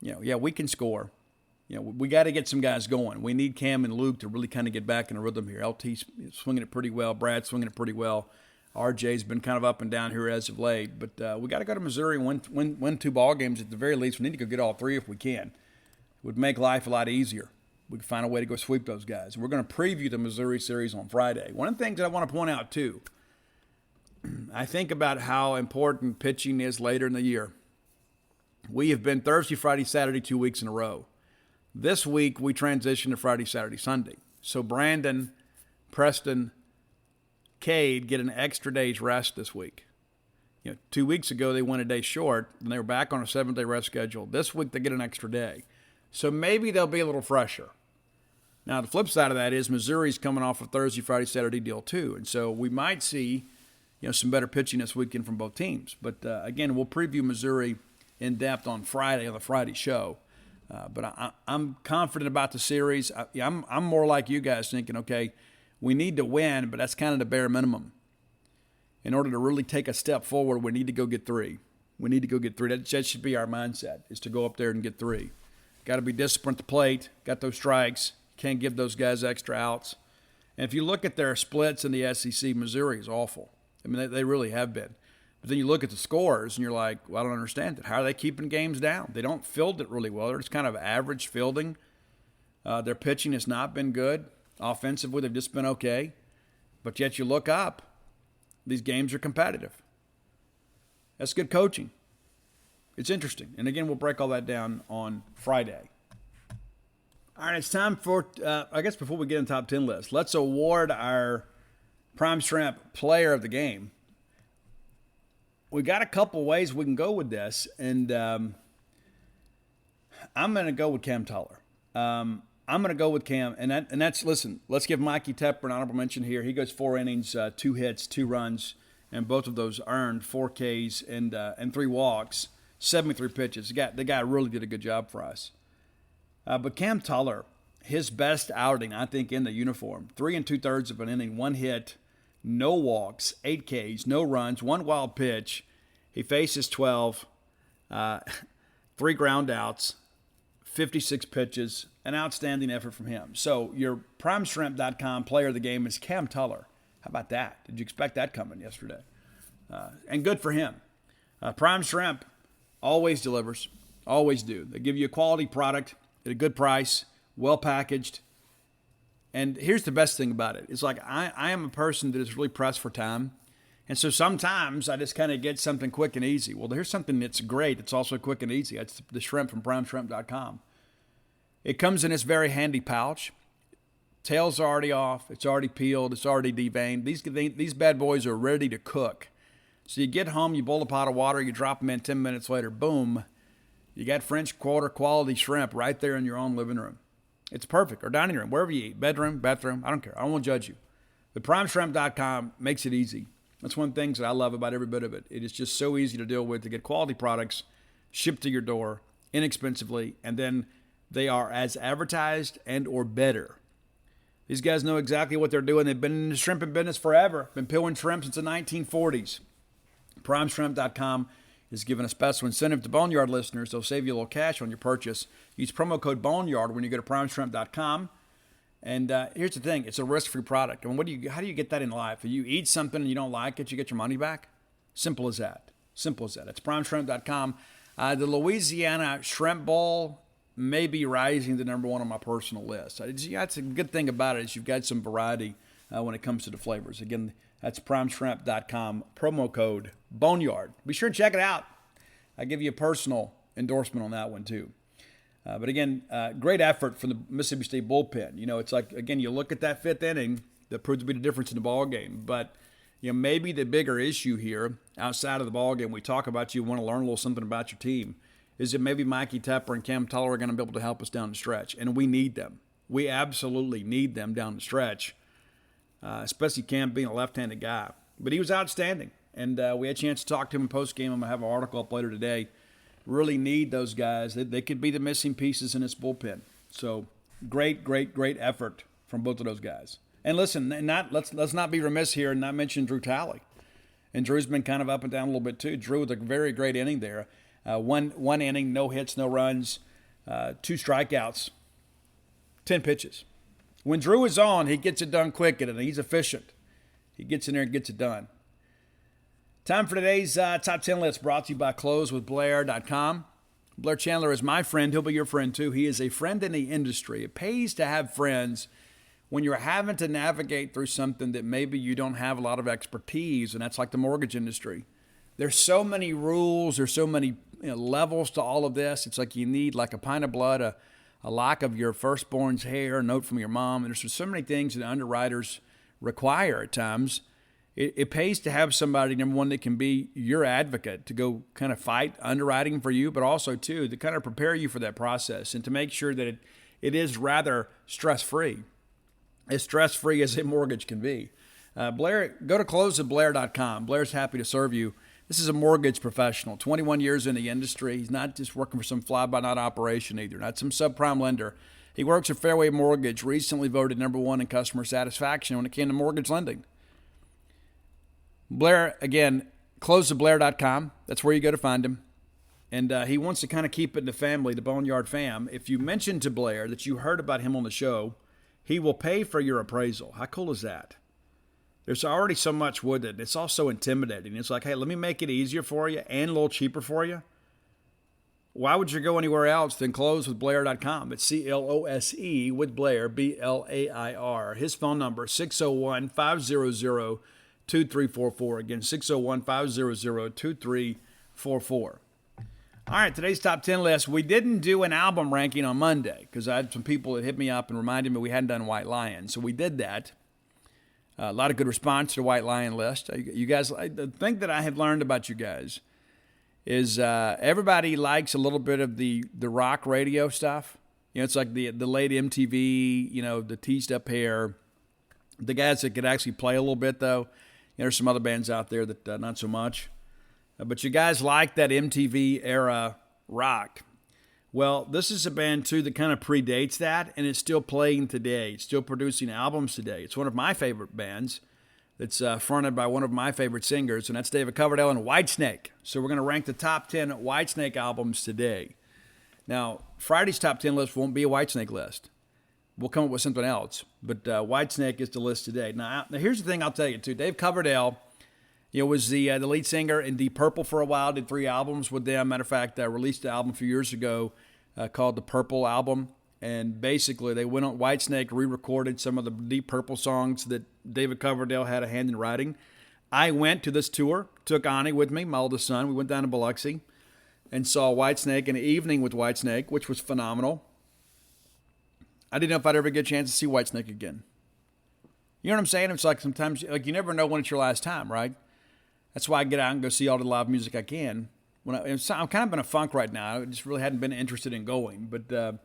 We can score. We got to get some guys going. We need Cam and Luke to really kind of get back in a rhythm here. LT's swinging it pretty well. Brad's swinging it pretty well. RJ's been kind of up and down here as of late. But we got to go to Missouri and win 2 ball games at the very least. We need to go get all 3 if we can. It would make life a lot easier. We can find a way to go sweep those guys. And we're going to preview the Missouri series on Friday. One of the things that I want to point out, too, I think about how important pitching is later in the year. We have been Thursday, Friday, Saturday 2 weeks in a row. This week, we transition to Friday, Saturday, Sunday. So Brandon, Preston, Cade get an extra day's rest this week. 2 weeks ago, they went a day short, and they were back on a 7-day rest schedule. This week, they get an extra day. So maybe they'll be a little fresher. Now, the flip side of that is Missouri's coming off a Thursday, Friday, Saturday deal, too. And so we might see some better pitching this weekend from both teams. But, again, we'll preview Missouri in depth on Friday on the Friday show. But I'm confident about the series. I'm more like you guys thinking, okay, we need to win, but that's kind of the bare minimum. In order to really take a step forward, we need to go get 3. We need to go get 3. That should be our mindset, is to go up there and get 3. Got to be disciplined at the plate. Got those strikes. Can't give those guys extra outs. And if you look at their splits in the SEC, Missouri is awful. I mean, they really have been. But then you look at the scores and you're like, well, I don't understand it. How are they keeping games down? They don't field it really well. They're just kind of average fielding. Their pitching has not been good. Offensively, they've just been okay. But yet you look up, these games are competitive. That's good coaching. It's interesting. And again, we'll break all that down on Friday. All right, it's time for, I guess before we get in the top 10 list, let's award our Prime Shrimp Player of the Game. We got a couple ways we can go with this, and I'm going to go with Cam Tuller. I'm going to go with Cam, and that's, listen, let's give Mikey Tepper an honorable mention here. He goes 4 innings, 2 hits, 2 runs, and both of those earned 4 Ks and 3 walks, 73 pitches. The guy really did a good job for us. But Cam Tuller, his best outing, I think, in the uniform, 3 2/3 of an inning, 1 hit, no walks, 8 Ks, no runs, 1 wild pitch. He faces 12, 3 ground outs, 56 pitches, an outstanding effort from him. So your primeshrimp.com player of the game is Cam Tuller. How about that? Did you expect that coming yesterday? And good for him. Prime Shrimp always delivers, always do. They give you a quality product at a good price, well packaged. And here's the best thing about it. It's like I am a person that is really pressed for time. And so sometimes I just kind of get something quick and easy. Well, here's something that's great. It's also quick and easy. It's the shrimp from primeshrimp.com. It comes in this very handy pouch. Tail's already off. It's already peeled. It's already deveined. These bad boys are ready to cook. So you get home, you boil a pot of water, you drop them in 10 minutes later, boom. You got French Quarter quality shrimp right there in your own living room. It's perfect. Or dining room, wherever you eat. Bedroom, bathroom, I don't care. I don't want to judge you. But primeshrimp.com makes it easy. That's one of the things that I love about every bit of it. It is just so easy to deal with, to get quality products shipped to your door inexpensively, and then they are as advertised and or better. These guys know exactly what they're doing. They've been in the shrimping business forever. Been peeling shrimp since the 1940s. Primeshrimp.com is giving a special incentive to Boneyard listeners. They'll save you a little cash on your purchase. Use promo code Boneyard when you go to primeshrimp.com. And here's the thing. It's a risk-free product. And how do you get that in life? If you eat something and you don't like it, you get your money back? Simple as that. Simple as that. It's primeshrimp.com. The Louisiana Shrimp Bowl may be rising to number 1 on my personal list. That's a good thing about it is you've got some variety when it comes to the flavors. Again, that's primeshrimp.com, promo code Boneyard. Be sure and check it out. I give you a personal endorsement on that one too. But again, great effort from the Mississippi State bullpen. You know, it's like, again, you look at that 5th inning, that proved to be the difference in the ball game. But, you know, maybe the bigger issue here outside of the ball game, we talk about you want to learn a little something about your team, is that maybe Mikey Tepper and Cam Tuller are going to be able to help us down the stretch. And we need them. We absolutely need them down the stretch, especially Cam being a left-handed guy. But he was outstanding. And we had a chance to talk to him in post-game. I'm going to have an article up later today. Really need those guys. They could be the missing pieces in this bullpen. So great effort from both of those guys. And listen, let's not be remiss here and not mention Drew Talley. And Drew's been kind of up and down a little bit too. Drew with a very great inning there. One inning, no hits, no runs, 2 strikeouts, 10 pitches. When Drew is on, he gets it done quick, and he's efficient. He gets in there and gets it done. Time for today's top 10 list, brought to you by closewithblair.com. Blair Chandler is my friend. He'll be your friend too. He is a friend in the industry. It pays to have friends when you're having to navigate through something that maybe you don't have a lot of expertise, and that's like the mortgage industry. There's so many rules. There's so many levels to all of this. It's like you need like a pint of blood, a lock of your firstborn's hair, a note from your mom. And there's so many things that underwriters require at times. It pays to have somebody, number one, that can be your advocate, to go kind of fight underwriting for you, but also, too, to kind of prepare you for that process and to make sure that it is rather stress-free, as stress-free as a mortgage can be. Blair, go to closewithblair.com. Blair's happy to serve you. This is a mortgage professional, 21 years in the industry. He's not just working for some fly-by-night operation either, not some subprime lender. He works at Fairway Mortgage, recently voted number 1 in customer satisfaction when it came to mortgage lending. Blair, again, closewithblair.com. That's where you go to find him. And he wants to kind of keep it in the family, the Boneyard fam. If you mention to Blair that you heard about him on the show, he will pay for your appraisal. How cool is that? There's already so much with it. It's also intimidating. It's like, hey, let me make it easier for you and a little cheaper for you. Why would you go anywhere else than closewithblair.com? It's CLOSE with Blair, BLAIR. His phone number, 601-500-2344. Again, 601-500-2344. All right, today's top 10 list. We didn't do an album ranking on Monday because I had some people that hit me up and reminded me we hadn't done White Lion. So we did that. A lot of good response to the White Lion list. You guys, the thing that I have learned about you guys is everybody likes a little bit of the rock radio stuff. You know, it's like the late MTV, you know, the teased up hair. The guys that could actually play a little bit, though. You know, there's some other bands out there that not so much. But you guys like that MTV era rock. Well, this is a band, too, that kind of predates that, and it's still playing today. It's still producing albums today. It's one of my favorite bands that's fronted by one of my favorite singers, and that's David Coverdale and Whitesnake. So we're going to rank the top 10 Whitesnake albums today. Now, Friday's top 10 list won't be a Whitesnake list. We'll come up with something else, but Whitesnake is the list today. Now, here's the thing I'll tell you, too. Dave Coverdale, you know, was the lead singer in Deep Purple for a while, did 3 albums with them. Matter of fact, released an album a few years ago called the Purple Album. And basically, they went on Whitesnake, re-recorded some of the Deep Purple songs that David Coverdale had a hand in writing. I went to this tour, took Ani with me, my oldest son. We went down to Biloxi and saw Whitesnake in an evening with Whitesnake, which was phenomenal. I didn't know if I'd ever get a chance to see Whitesnake again. You know what I'm saying? It's like sometimes, like, you never know when it's your last time, right? That's why I get out and go see all the live music I can. I'm kind of in a funk right now. I just really hadn't been interested in going. But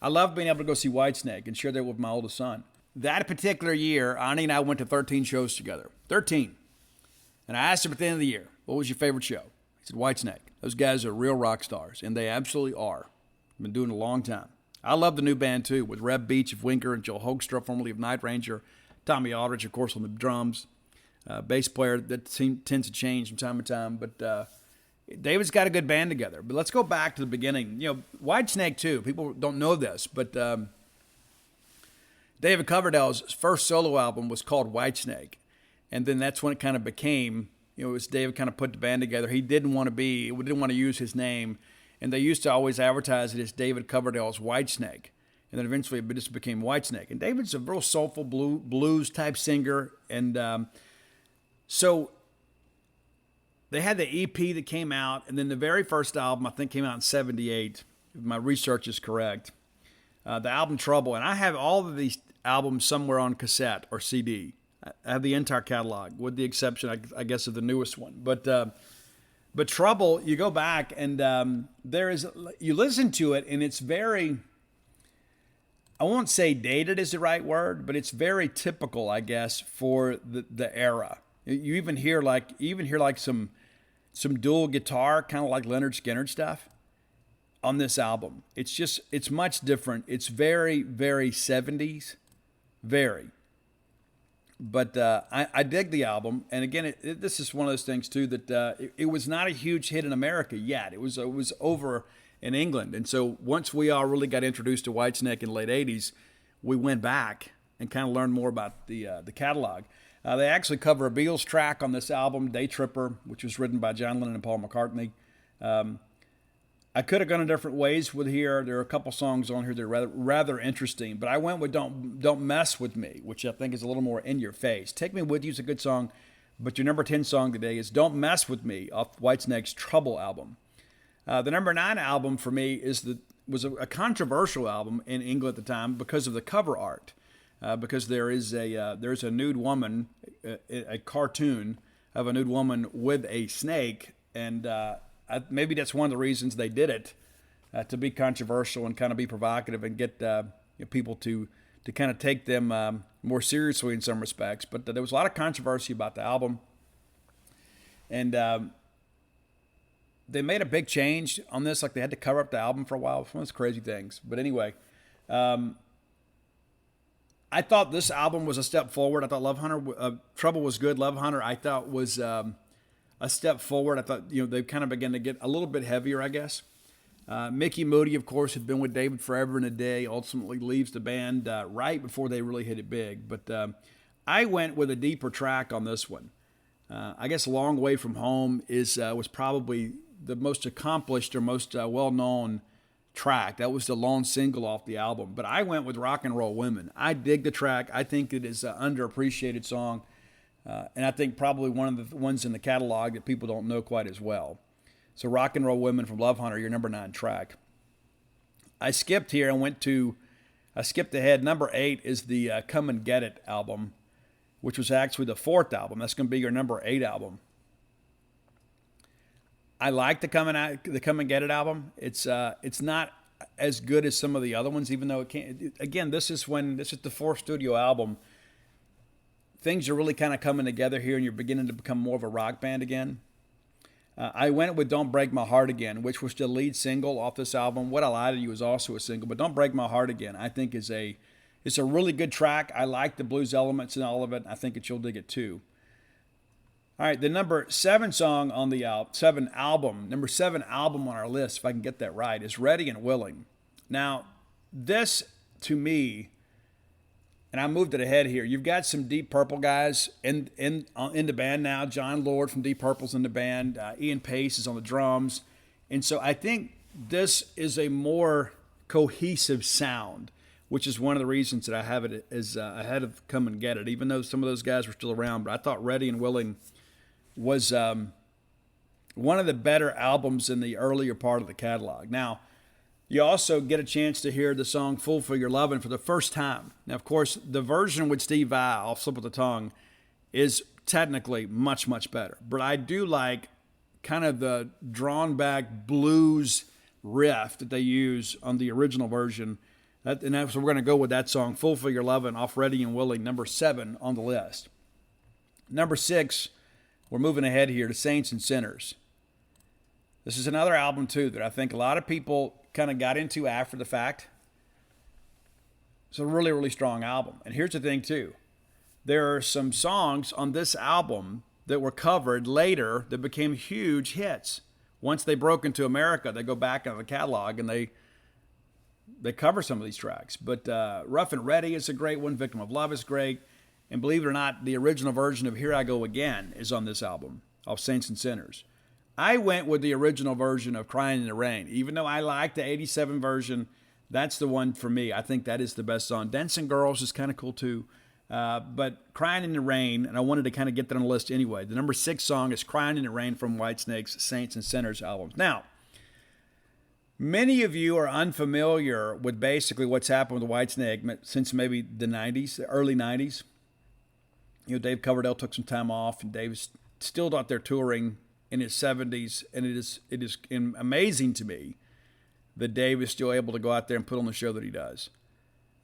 I love being able to go see Whitesnake and share that with my oldest son. That particular year, Ani and I went to 13 shows together. 13. And I asked him at the end of the year, what was your favorite show? He said, Whitesnake. Those guys are real rock stars, and they absolutely are. Been doing it a long time. I love the new band, too, with Reb Beach of Winker and Joel Hoekstra, formerly of Night Ranger. Tommy Aldridge, of course, on the drums. Bass player that tends to change from time to time. But David's got a good band together. But let's go back to the beginning. You know, Whitesnake, too. People don't know this, but David Coverdale's first solo album was called Whitesnake. And then that's when it kind of became, you know, it was David kind of put the band together. He didn't want to use his name. And they used to always advertise it as David Coverdale's Whitesnake. And then eventually it just became Whitesnake. And David's a real soulful blues type singer. And so they had the EP that came out. And then the very first album, I think, came out in 78. If my research is correct. The album Trouble. And I have all of these albums somewhere on cassette or CD. I have the entire catalog, with the exception, I guess, of the newest one. But Trouble, you go back and you listen to it, and it's very, I won't say dated is the right word, but it's very typical, I guess, for the era. You even hear like some dual guitar, kind of like Leonard Skinner stuff on this album. It's much different. It's very, very 70s, very. But I dig the album, and again, this is one of those things too that it was not a huge hit in America yet. It was over in England, and so once we all really got introduced to Whitesnake in the late '80s, we went back and kind of learned more about the catalog. They actually cover a Beatles track on this album, "Day Tripper," which was written by John Lennon and Paul McCartney. I could have gone in different ways with here. There are a couple songs on here that are rather interesting, but I went with Don't Mess With Me, which I think is a little more in your face. Take Me With You is a good song, but your number 10 song today is Don't Mess With Me off Whitesnake's Trouble album. The number 9 album for me was a controversial album in England at the time because of the cover art, because there's a nude woman, a cartoon of a nude woman with a snake, and maybe that's one of the reasons they did it, to be controversial and kind of be provocative and get people to kind of take them more seriously in some respects. But there was a lot of controversy about the album. And they made a big change on this. Like, they had to cover up the album for a while. It was one of those crazy things. But anyway, I thought this album was a step forward. I thought Love Hunter, Trouble was good. Love Hunter, I thought was a step forward. I thought, they kind of began to get a little bit heavier, I guess. Mickey Moody, of course, had been with David forever and a day, ultimately leaves the band right before they really hit it big. But I went with a deeper track on this one. I guess Long Way From Home was probably the most accomplished or most well-known track. That was the lone single off the album. But I went with Rock and Roll Women. I dig the track. I think it is an underappreciated song. And I think probably one of the ones in the catalog that people don't know quite as well. So Rock and Roll Women from Love Hunter, your number 9 track. I skipped here and I skipped ahead. Number 8 is the Come and Get It album, which was actually the 4th album. That's going to be your number 8 album. I like the Come and Get It album. It's not as good as some of the other ones, even though it can't. Again, this is the 4th studio album. Things are really kind of coming together here, and you're beginning to become more of a rock band again. I went with Don't Break My Heart Again, which was the lead single off this album. What I Lie to You is also a single, but Don't Break My Heart Again, I think it's a really good track. I like the blues elements and all of it. I think that you'll dig it too. All right, the number 7 song on the number 7 album on our list, if I can get that right, is Ready and Willing. Now, this to me, and I moved it ahead here. You've got some Deep Purple guys in the band now. John Lord from Deep Purple's in the band. Ian Pace is on the drums. And so I think this is a more cohesive sound, which is one of the reasons that I have it as ahead of Come and Get It, even though some of those guys were still around. But I thought Ready and Willing was one of the better albums in the earlier part of the catalog. Now, you also get a chance to hear the song Fool for Your Lovin' for the first time. Now, of course, the version with Steve Vai, off Slip of the Tongue, is technically much, much better. But I do like kind of the drawn-back blues riff that they use on the original version. So we're going to go with that song, Fool for Your Lovin', off Ready and Willing, number 7 on the list. Number 6, we're moving ahead here to Saints and Sinners. This is another album, too, that I think a lot of people kind of got into after the fact. It's a really, really strong album. And here's the thing, too. There are some songs on this album that were covered later that became huge hits. Once they broke into America, they go back into the catalog and they cover some of these tracks. But Rough and Ready is a great one. Victim of Love is great. And believe it or not, the original version of Here I Go Again is on this album, of Saints and Sinners. I went with the original version of Crying in the Rain. Even though I like the 87 version, that's the one for me. I think that is the best song. Dancing Girls is kind of cool too. But Crying in the Rain, and I wanted to kind of get that on the list anyway. The number 6 song is Crying in the Rain from Whitesnake's Saints and Sinners albums. Now, many of you are unfamiliar with basically what's happened with Whitesnake since maybe the 90s, the early 90s. You know, Dave Coverdale took some time off, and Dave's still out there touring in his 70s, and it is amazing to me that Dave is still able to go out there and put on the show that he does.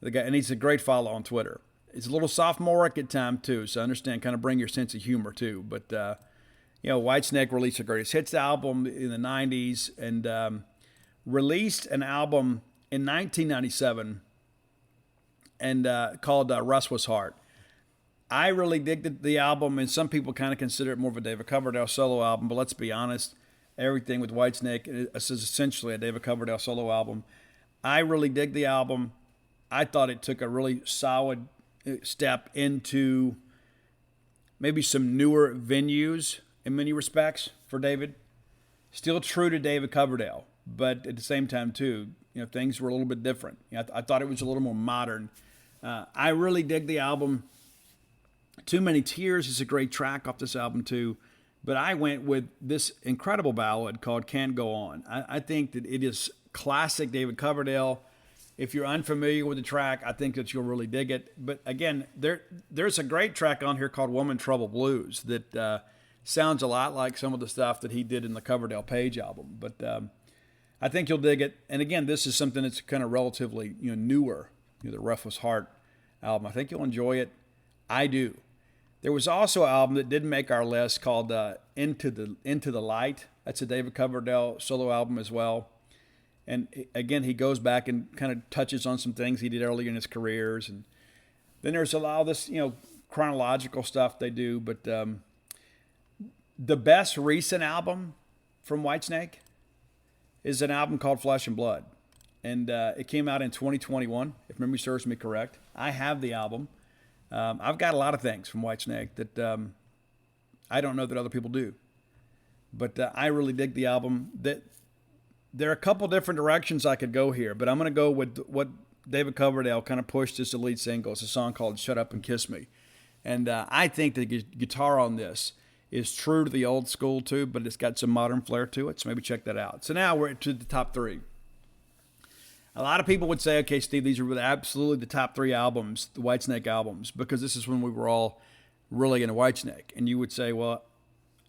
And he's a great follow on Twitter. It's a little sophomoric at times too, so I understand, kind of bring your sense of humor too. But Whitesnake released a Greatest Hits album in the 90s and released an album in 1997 and called Russ Was Hard. I really dig the album, and some people kind of consider it more of a David Coverdale solo album, but let's be honest, everything with Whitesnake is essentially a David Coverdale solo album. I really dig the album. I thought it took a really solid step into maybe some newer venues in many respects for David. Still true to David Coverdale, but at the same time, too, things were a little bit different. I thought it was a little more modern. I really dig the album. Too Many Tears is a great track off this album, too. But I went with this incredible ballad called Can't Go On. I think that it is classic David Coverdale. If you're unfamiliar with the track, I think that you'll really dig it. But again, there's a great track on here called Woman Trouble Blues that sounds a lot like some of the stuff that he did in the Coverdale Page album. But I think you'll dig it. And again, this is something that's kind of relatively newer, the Rough Was Hard album. I think you'll enjoy it. I do. There was also an album that didn't make our list called Into the Light. That's a David Coverdale solo album as well. And again, he goes back and kind of touches on some things he did earlier in his careers. And then there's a lot of this, chronological stuff they do. But the best recent album from Whitesnake is an album called Flesh and Blood. And it came out in 2021, if memory serves me correct. I have the album. I've got a lot of things from Whitesnake that I don't know that other people do. But I really dig the album. There are a couple different directions I could go here, but I'm going to go with what David Coverdale kind of pushed as the lead single. It's a song called Shut Up and Kiss Me. And I think the guitar on this is true to the old school too, but it's got some modern flair to it. So maybe check that out. So now we're to the top three. A lot of people would say, okay, Steve, these are absolutely the top three albums, the Whitesnake albums, because this is when we were all really into Whitesnake. And you would say, well,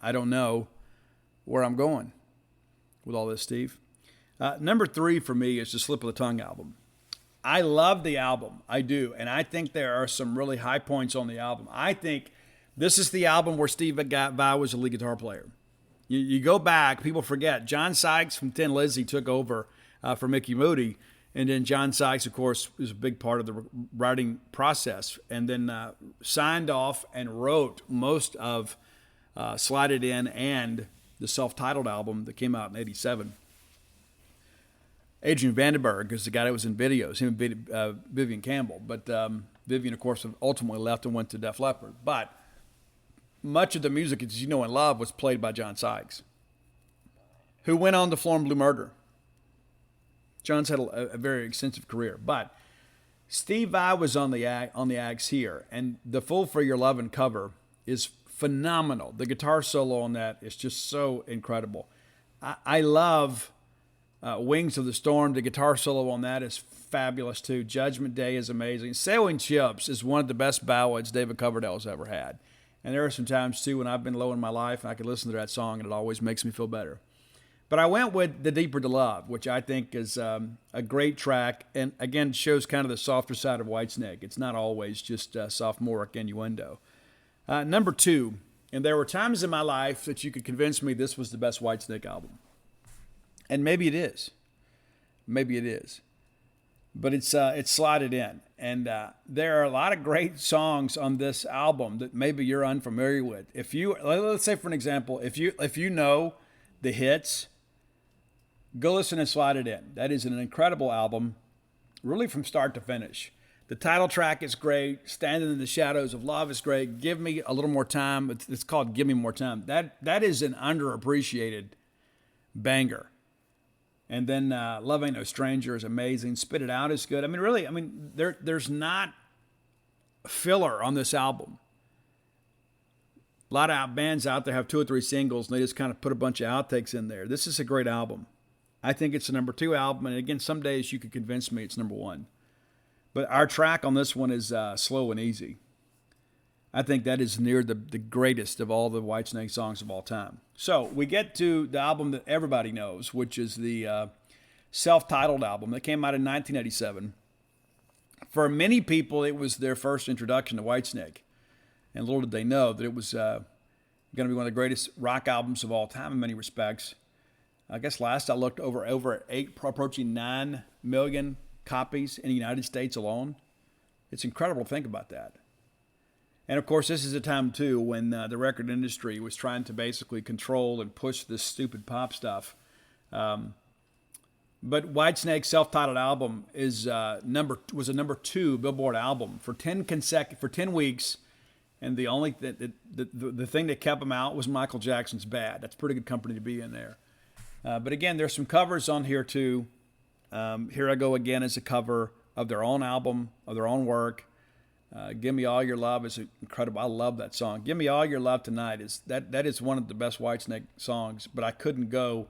I don't know where I'm going with all this, Steve. Number three for me is the Slip of the Tongue album. I love the album. I do. And I think there are some really high points on the album. I think this is the album where Steve Vai was a lead guitar player. You go back, people forget. John Sykes from Tin Lizzy took over for Mickey Moody. And then John Sykes, of course, was a big part of the writing process. And then signed off and wrote most of Slide It In and the self-titled album that came out in 87. Adrian Vandenberg is the guy that was in videos, him and Vivian Campbell. But Vivian, of course, ultimately left and went to Def Leppard. But much of the music, as you know and love, was played by John Sykes, who went on to form Blue Murder. John's had a very extensive career. But Steve Vai was on the axe here. And the Fool for Your Lovin' cover is phenomenal. The guitar solo on that is just so incredible. I love Wings of the Storm. The guitar solo on that is fabulous too. Judgment Day is amazing. Sailing Ships is one of the best ballads David Coverdale has ever had. And there are some times too when I've been low in my life and I can listen to that song and it always makes me feel better. But I went with The Deeper to Love, which I think is a great track and again shows kind of the softer side of Whitesnake. It's not always just sophomoric innuendo. Number two, and there were times in my life that you could convince me this was the best Whitesnake album. And maybe it is. Maybe it is. But it's Slide It In. And there are a lot of great songs on this album that maybe you're unfamiliar with. Let's say for an example, if you know the hits, go listen and Slide It In. That is an incredible album, really from start to finish. The title track is great. Standing in the Shadows of Love is great. Give Me a Little More Time. It's called Give Me More Time. That is an underappreciated banger. And then Love Ain't No Stranger is amazing. Spit It Out is good. There's not filler on this album. A lot of bands out there have 2 or 3 singles, and they just kind of put a bunch of outtakes in there. This is a great album. I think it's the number 2 album, and again, some days you could convince me it's number 1. But our track on this one is Slow and Easy. I think that is near the greatest of all the Whitesnake songs of all time. So we get to the album that everybody knows, which is the self-titled album that came out in 1987. For many people, it was their first introduction to Whitesnake. And little did they know that it was going to be one of the greatest rock albums of all time in many respects. I guess last I looked, over 8, approaching 9 million copies in the United States alone. It's incredible to think about that. And of course, this is a time too when the record industry was trying to basically control and push this stupid pop stuff. But Whitesnake's self-titled album was a number 2 Billboard album for 10 weeks. And the only the thing that kept them out was Michael Jackson's Bad. That's pretty good company to be in there. But again, there's some covers on here too. Here I Go Again is a cover of their own album, of their own work. Give Me All Your Love is incredible. I love that song. Give Me All Your Love Tonight that is one of the best Whitesnake songs. But I couldn't go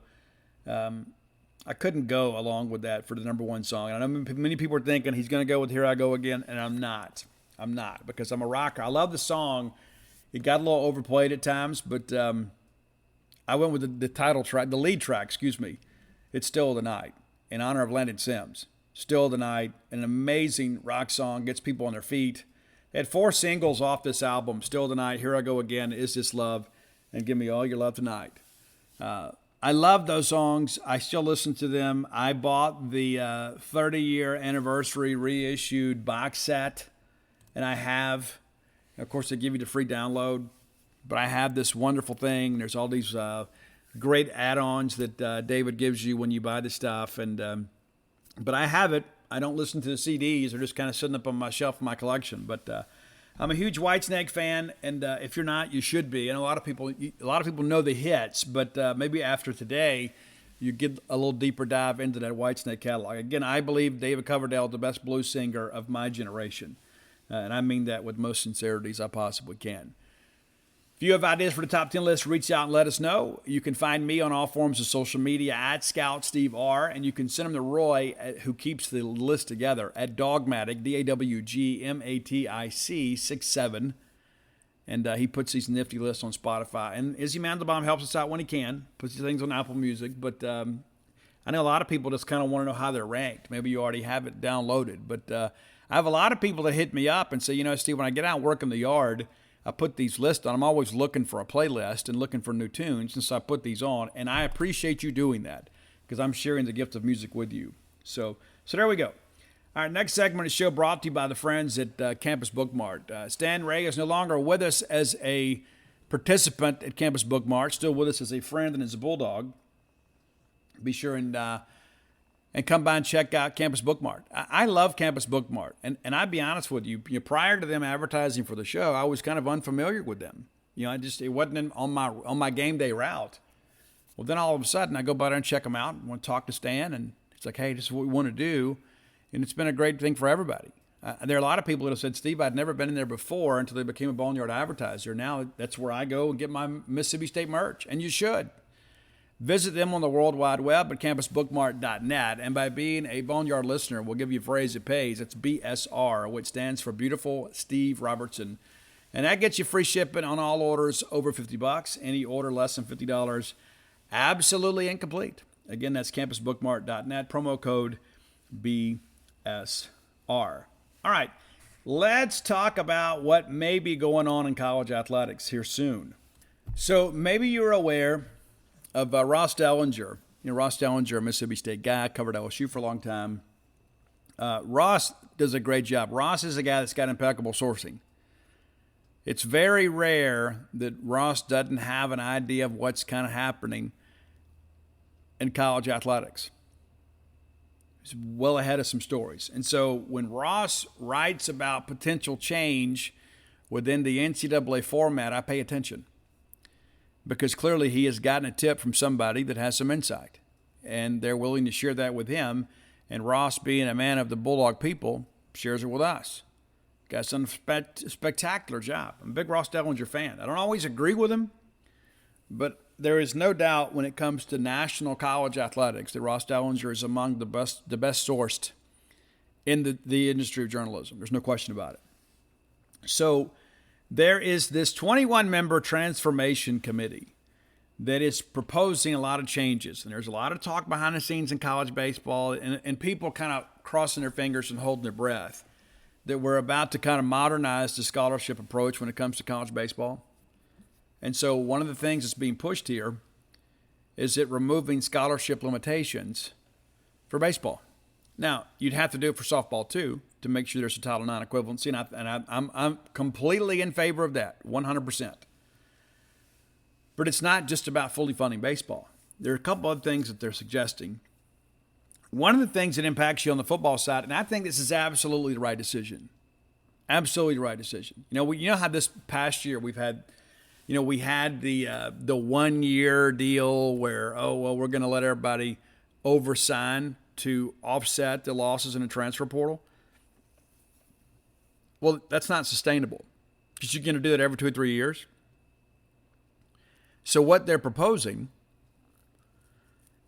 along with that for the number 1 song. And I know many people are thinking he's going to go with Here I Go Again, and I'm not. I'm not, because I'm a rocker. I love the song. It got a little overplayed at times, but I went with the title track, the lead track, It's Still the Night, in honor of Landon Sims. Still the Night, an amazing rock song, gets people on their feet. They had 4 singles off this album: Still the Night, Here I Go Again, Is This Love, and Give Me All Your Love Tonight. I love those songs. I still listen to them. I bought the 30-year anniversary reissued box set, and I have, of course, they give you the free download, but I have this wonderful thing. There's all these great add-ons that David gives you when you buy the stuff, and but I have it. I don't listen to the CDs. They're just kind of sitting up on my shelf in my collection, but I'm a huge Whitesnake fan, and if you're not, you should be. And a lot of people know the hits, but maybe after today, you get a little deeper dive into that Whitesnake catalog. Again, I believe David Coverdale is the best blues singer of my generation, and I mean that with most sincerity as I possibly can. If you have ideas for the top 10 list, reach out and let us know. You can find me on all forms of social media at Scout Steve R, and you can send them to Roy, who keeps the list together, at Dogmatic, DAWGMATIC 67. And he puts these nifty lists on Spotify. And Izzy Mandelbaum helps us out when he can, puts these things on Apple Music. But I know a lot of people just kind of want to know how they're ranked. Maybe you already have it downloaded. But I have a lot of people that hit me up and say, Steve, when I get out and work in the yard, I put these lists on. I'm always looking for a playlist and looking for new tunes, and so I put these on. And I appreciate you doing that because I'm sharing the gift of music with you. So there we go. All right, next segment of the show brought to you by the friends at Campus Book Mart. Stan Ray is no longer with us as a participant at Campus Book Mart, still with us as a friend and as a Bulldog. Be sure and come by and check out Campus Book Mart. I love Campus Book Mart, and I'd be honest with you, prior to them advertising for the show, I was kind of unfamiliar with them. It wasn't on my game day route. Well, then all of a sudden, I go by there and check them out and want to talk to Stan, and it's like, hey, this is what we want to do, and it's been a great thing for everybody. There are a lot of people that have said, Steve, I'd never been in there before until they became a Boneyard advertiser. Now that's where I go and get my Mississippi State merch, and you should. Visit them on the World Wide Web at campusbookmart.net, and by being a Boneyard listener, we'll give you a phrase that pays. It's BSR, which stands for Beautiful Steve Robertson. And that gets you free shipping on all orders over $50. Any order less than $50, absolutely incomplete. Again, that's campusbookmart.net, promo code BSR. All right, let's talk about what may be going on in college athletics here soon. So maybe you're aware of Ross Dellinger. Ross Dellinger, a Mississippi State guy, covered LSU for a long time. Ross does a great job. Ross is a guy that's got impeccable sourcing. It's very rare that Ross doesn't have an idea of what's kind of happening in college athletics. He's well ahead of some stories. And so when Ross writes about potential change within the NCAA format, I pay attention, because clearly he has gotten a tip from somebody that has some insight, and they're willing to share that with him. And Ross, being a man of the Bulldog people, shares it with us. Guy's done a spectacular job. I'm a big Ross Dellinger fan. I don't always agree with him, but there is no doubt when it comes to national college athletics that Ross Dellinger is among the best sourced in the industry of journalism. There's no question about it. So there is this 21-member transformation committee that is proposing a lot of changes. And there's a lot of talk behind the scenes in college baseball, and people kind of crossing their fingers and holding their breath that we're about to kind of modernize the scholarship approach when it comes to college baseball. And so one of the things that's being pushed here is it removing scholarship limitations for baseball. Now, you'd have to do it for softball too, to make sure there's a Title IX equivalency, and I'm completely in favor of that, 100%. But it's not just about fully funding baseball. There are a couple other things that they're suggesting. One of the things that impacts you on the football side, and I think this is absolutely the right decision, absolutely the right decision. You know how this past year we had the 1 year deal where, we're going to let everybody oversign to offset the losses in the transfer portal. Well, that's not sustainable, because you're going to do that every 2 or 3 years. So what they're proposing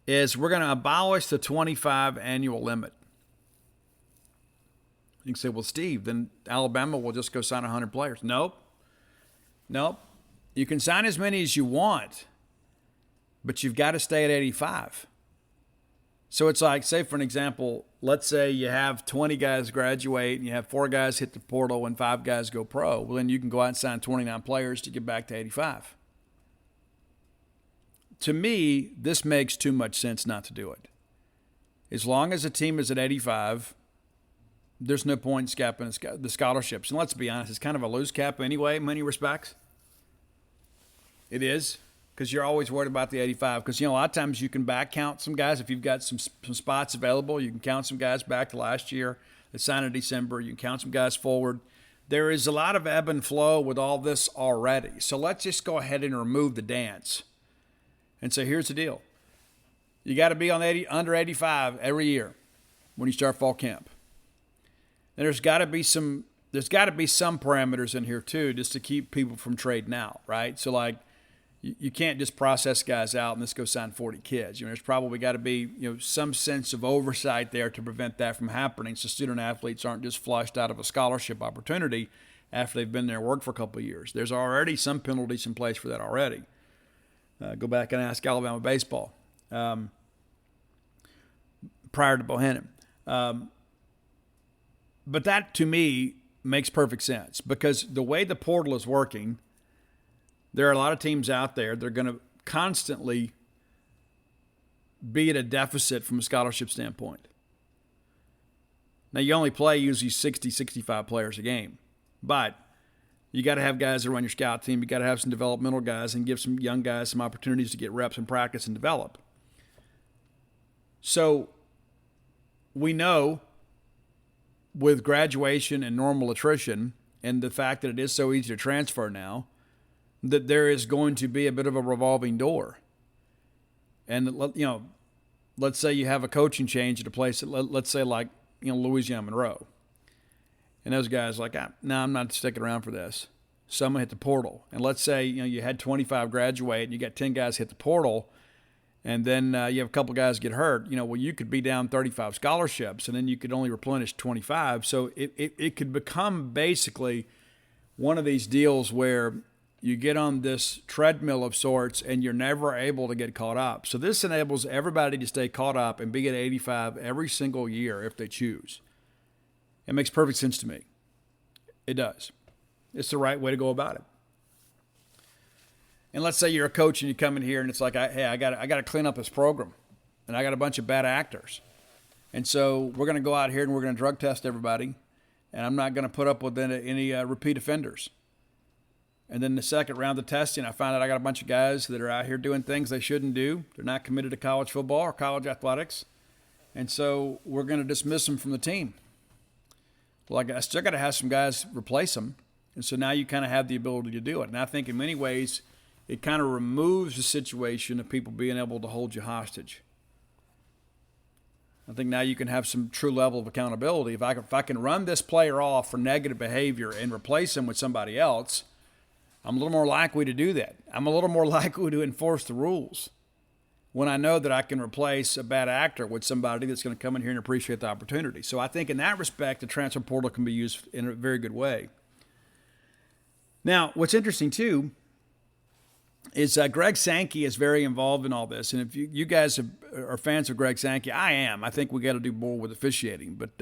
is we're going to abolish the 25 annual limit. You can say, well, Steve, then Alabama will just go sign 100 players. Nope. You can sign as many as you want, but you've got to stay at 85. So it's like, say, for an example, let's say you have 20 guys graduate and you have 4 guys hit the portal and 5 guys go pro. Well, then you can go out and sign 29 players to get back to 85. To me, this makes too much sense not to do it. As long as a team is at 85, there's no point in capping the scholarships. And let's be honest, it's kind of a loose cap anyway in many respects. It is, because you're always worried about the 85. Because, a lot of times you can back count some guys. If you've got some spots available, you can count some guys back to last year that signed in December. You can count some guys forward. there is a lot of ebb and flow with all this already. So let's just go ahead and remove the dance and say, here's the deal. You got to be on under 85 every year when you start fall camp. And there's got to be some parameters in here too, just to keep people from trading out, right? So like, you can't just process guys out and let's go sign 40 kids. There's probably got to be some sense of oversight there to prevent that from happening, so student athletes aren't just flushed out of a scholarship opportunity after they've been there and worked for a couple of years. There's already some penalties in place for that already. Go back and ask Alabama baseball prior to Bohannon. But that, to me, makes perfect sense because the way the portal is working, there are a lot of teams out there that are going to constantly be at a deficit from a scholarship standpoint. Now, you only play usually 60, 65 players a game, but you got to have guys that run your scout team. You got to have some developmental guys and give some young guys some opportunities to get reps and practice and develop. So we know with graduation and normal attrition and the fact that it is so easy to transfer now, that there is going to be a bit of a revolving door. And, let's say you have a coaching change at a place, let's say like, Louisiana Monroe. And those guys are like, no, I'm not sticking around for this. Someone hit the portal. And let's say, you had 25 graduate and you got 10 guys hit the portal. And then you have a couple guys get hurt. You could be down 35 scholarships and then you could only replenish 25. So it could become basically one of these deals where you get on this treadmill of sorts and you're never able to get caught up. So this enables everybody to stay caught up and be at 85 every single year if they choose. It makes perfect sense to me. It does. It's the right way to go about it. And let's say you're a coach and you come in here and it's like, I got to clean up this program and I got a bunch of bad actors. And so we're going to go out here and we're going to drug test everybody and I'm not going to put up with any repeat offenders. And then the second round of testing, I found out I got a bunch of guys that are out here doing things they shouldn't do. They're not committed to college football or college athletics. And so we're going to dismiss them from the team. Well, I still got to have some guys replace them. And so now you kind of have the ability to do it. And I think in many ways, it kind of removes the situation of people being able to hold you hostage. I think now you can have some true level of accountability. If I can run this player off for negative behavior and replace him with somebody else, I'm a little more likely to do that. I'm a little more likely to enforce the rules when I know that I can replace a bad actor with somebody that's going to come in here and appreciate the opportunity. So I think in that respect, the transfer portal can be used in a very good way. Now, what's interesting too is Greg Sankey is very involved in all this. And if you guys are fans of Greg Sankey, I am. I think we got to do more with officiating. But,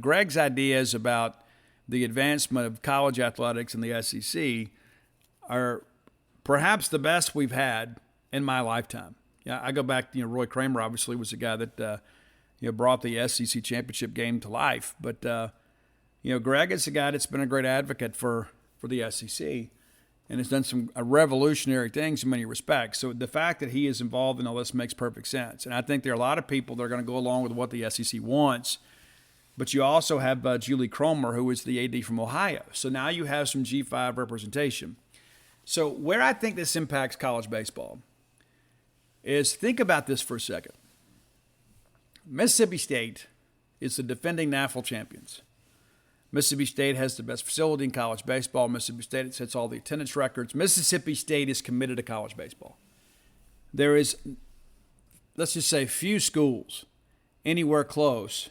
Greg's ideas about the advancement of college athletics in the SEC are perhaps the best we've had in my lifetime. Yeah, I go back, Roy Kramer obviously was the guy that, brought the SEC championship game to life. But, Greg is the guy that's been a great advocate for the SEC and has done some revolutionary things in many respects. So the fact that he is involved in all this makes perfect sense. And I think there are a lot of people that are going to go along with what the SEC wants. But you also have Julie Cromer, who is the AD from Ohio. So now you have some G5 representation. So where I think this impacts college baseball is, think about this for a second. Mississippi State is the defending national champions. Mississippi State has the best facility in college baseball. Mississippi State sets all the attendance records. Mississippi State is committed to college baseball. There is, let's just say, few schools anywhere close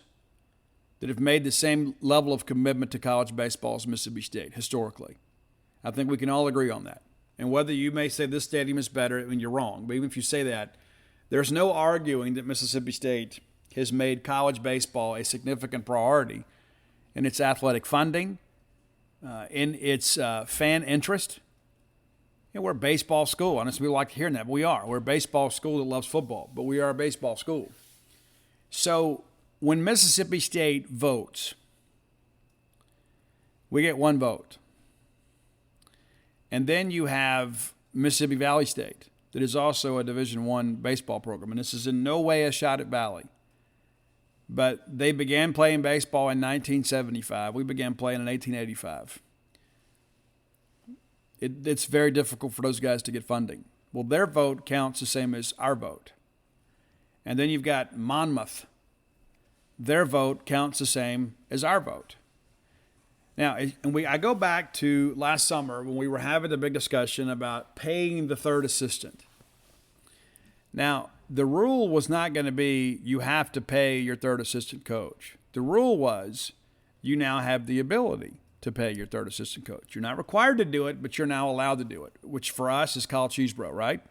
that have made the same level of commitment to college baseball as Mississippi State historically. I think we can all agree on that. And whether you may say this stadium is better, you're wrong. But even if you say that, there's no arguing that Mississippi State has made college baseball a significant priority in its athletic funding, in its fan interest. We're a baseball school. Honestly, we like hearing that. But we are. We're a baseball school that loves football, but we are a baseball school. So when Mississippi State votes, we get one vote. And then you have Mississippi Valley State, that is also a Division I baseball program. And this is in no way a shot at Valley. But they began playing baseball in 1975. We began playing in 1885. it's very difficult for those guys to get funding. Well, their vote counts the same as our vote. And then you've got Monmouth. Their vote counts the same as our vote. Now, I go back to last summer when we were having the big discussion about paying the third assistant. Now, the rule was not going to be you have to pay your third assistant coach. The rule was you now have the ability to pay your third assistant coach. You're not required to do it, but you're now allowed to do it, which for us is Kyle Cheesebro, right?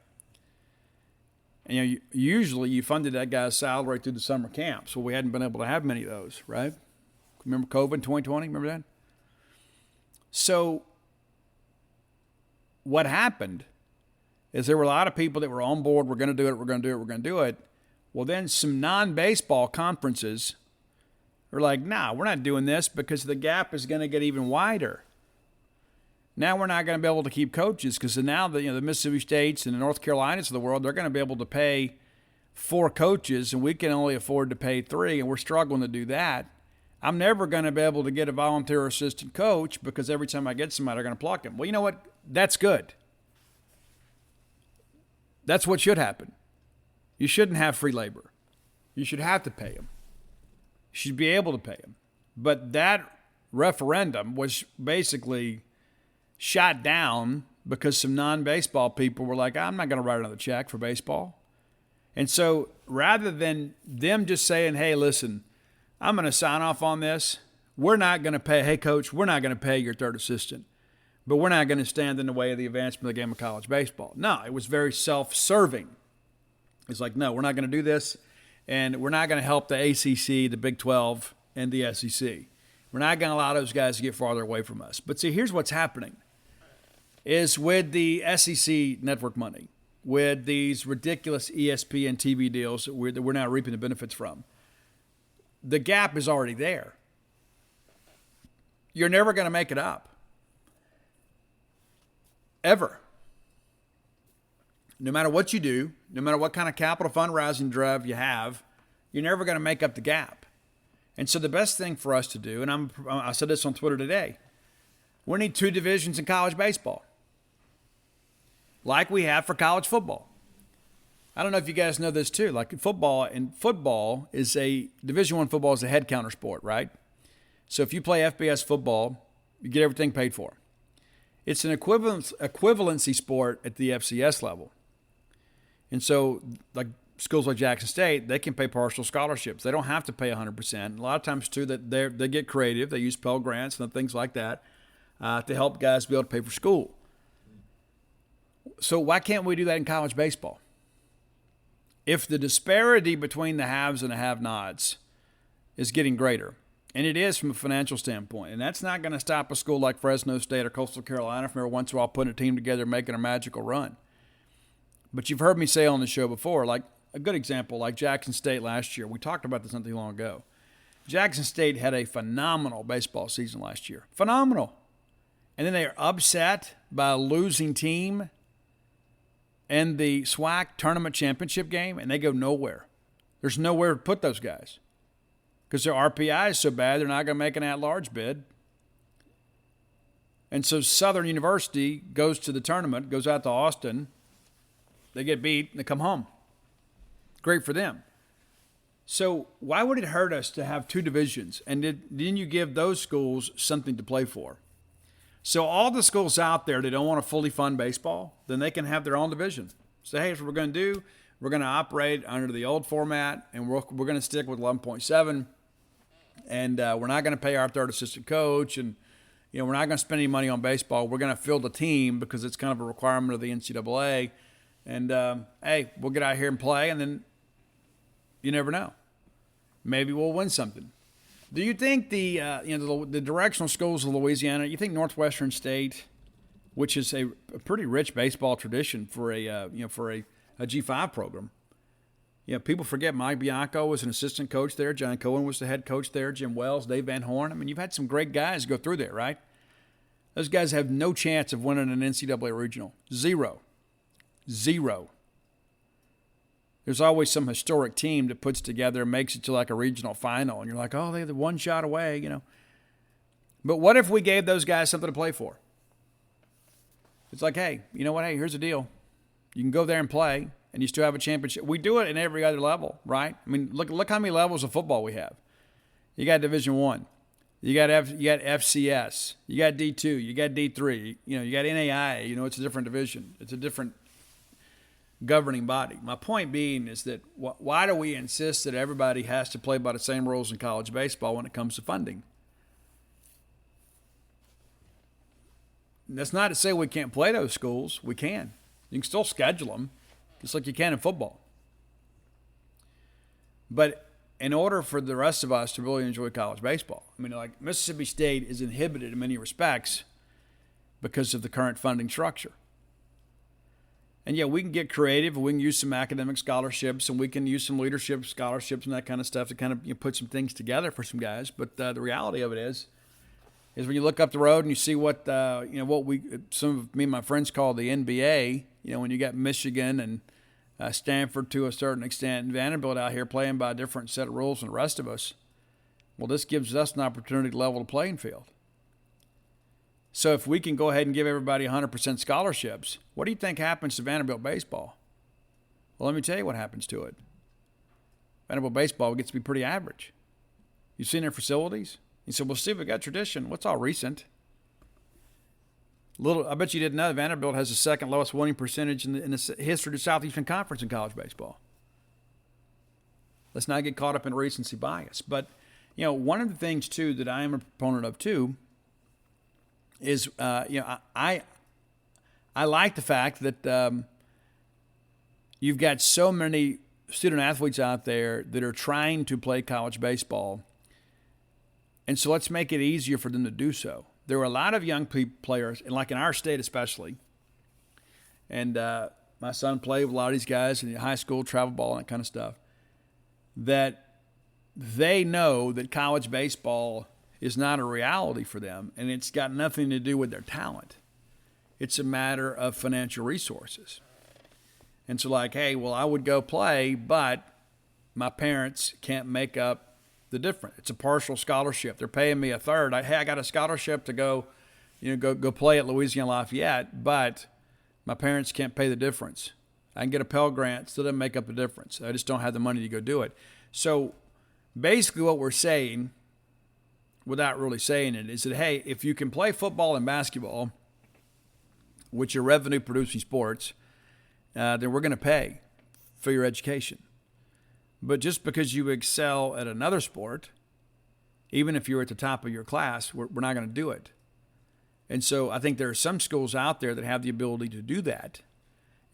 And usually you funded that guy's salary through the summer camps. Well, we hadn't been able to have many of those, right? Remember COVID in 2020? Remember that? So what happened is there were a lot of people that were on board. We're going to do it. We're going to do it. We're going to do it. Well, then some non-baseball conferences are like, nah, we're not doing this because the gap is going to get even wider. Now we're not going to be able to keep coaches because now the Mississippi States and the North Carolinas of the world, they're going to be able to pay 4 coaches, and we can only afford to pay 3, and we're struggling to do that. I'm never going to be able to get a volunteer assistant coach because every time I get somebody, they're going to pluck him. Well, you know what? That's good. That's what should happen. You shouldn't have free labor. You should have to pay them. You should be able to pay them. But that referendum was basically shot down because some non-baseball people were like, I'm not going to write another check for baseball. And so rather than them just saying, hey, listen, I'm going to sign off on this, we're not going to pay, hey, coach, we're not going to pay your third assistant, but we're not going to stand in the way of the advancement of the game of college baseball. No, it was very self-serving. It's like, no, we're not going to do this, and we're not going to help the ACC, the Big 12, and the SEC. We're not going to allow those guys to get farther away from us. But see, here's what's happening, is with the SEC network money, with these ridiculous ESPN TV deals that we're now reaping the benefits from, the gap is already there. You're never going to make it up. Ever. No matter what you do, no matter what kind of capital fundraising drive you have, you're never going to make up the gap. And so the best thing for us to do, and I said this on Twitter today, we need 2 divisions in college baseball, like we have for college football. I don't know if you guys know this too. Like football is Division I football is a head counter sport, right? So if you play FBS football, you get everything paid for. It's an equivalency sport at the FCS level. And so like schools like Jackson State, they can pay partial scholarships. They don't have to pay 100%. A lot of times too that they get creative. They use Pell Grants and things like that to help guys be able to pay for school. So why can't we do that in college baseball? If the disparity between the haves and the have-nots is getting greater, and it is from a financial standpoint, and that's not going to stop a school like Fresno State or Coastal Carolina from every once in a while putting a team together and making a magical run. But you've heard me say on the show before, like a good example, like Jackson State last year. We talked about this not too long ago. Jackson State had a phenomenal baseball season last year. Phenomenal. And then they are upset by a losing team in the SWAC tournament championship game, and they go nowhere. There's nowhere to put those guys because their RPI is so bad they're not going to make an at-large bid. And so Southern University goes to the tournament, goes out to Austin. They get beat, and they come home. Great for them. So why would it hurt us to have 2 divisions? And didn't you give those schools something to play for? So all the schools out there that don't want to fully fund baseball, then they can have their own division. Say, hey, here's what we're going to do. We're going to operate under the old format, and we're going to stick with 11.7, and we're not going to pay our third assistant coach, and we're not going to spend any money on baseball. We're going to field a team because it's kind of a requirement of the NCAA, and hey, we'll get out here and play, and then you never know. Maybe we'll win something. Do you think the directional schools of Louisiana, you think Northwestern State, which is a pretty rich baseball tradition for a G5 program, people forget Mike Bianco was an assistant coach there, John Cohen was the head coach there, Jim Wells, Dave Van Horn. I mean, you've had some great guys go through there, right? Those guys have no chance of winning an NCAA regional. Zero. There's always some historic team that puts together and makes it to like a regional final. And you're like, oh, they're the one shot away, . But what if we gave those guys something to play for? It's like, hey, you know what? Hey, here's the deal. You can go there and play, and you still have a championship. We do it in every other level, right? I mean, look how many levels of football we have. You got Division I. You got FCS. You got D2. You got D3. You got NAIA. It's a different division. It's a different governing body. My point being is that why do we insist that everybody has to play by the same rules in college baseball when it comes to funding? That's not to say we can't play those schools. We can. You can still schedule them, just like you can in football. But in order for the rest of us to really enjoy college baseball, I mean, like Mississippi State is inhibited in many respects because of the current funding structure. And yeah, we can get creative. We can use some academic scholarships, and we can use some leadership scholarships and that kind of stuff to kind of put some things together for some guys. But the reality of it is when you look up the road and you see what some of me and my friends call the NBA. When you got Michigan and Stanford to a certain extent, and Vanderbilt out here playing by a different set of rules than the rest of us. Well, this gives us an opportunity to level the playing field. So if we can go ahead and give everybody 100% scholarships, what do you think happens to Vanderbilt baseball? Well, let me tell you what happens to it. Vanderbilt baseball gets to be pretty average. You've seen their facilities? You said, well, Steve, we got tradition. What's all recent? I bet you didn't know Vanderbilt has the second lowest winning percentage in the history of the Southeastern Conference in college baseball. Let's not get caught up in recency bias. But, one of the things, too, that I am a proponent of, too, is, I like the fact that you've got so many student athletes out there that are trying to play college baseball. And so let's make it easier for them to do so. There are a lot of young players, and like in our state especially, and my son played with a lot of these guys in high school, travel ball, and that kind of stuff, that they know that college baseball is not a reality for them, and it's got nothing to do with their talent. It's a matter of financial resources. And so like, hey, well, I would go play, but my parents can't make up the difference. It's a partial scholarship. They're paying me a third. I got a scholarship to go play at Louisiana Lafayette, but my parents can't pay the difference. I can get a Pell Grant, still doesn't make up the difference. I just don't have the money to go do it. So basically what we're saying, without really saying it, is that, hey, if you can play football and basketball, which are revenue-producing sports, then we're going to pay for your education. But just because you excel at another sport, even if you're at the top of your class, we're not going to do it. And so I think there are some schools out there that have the ability to do that.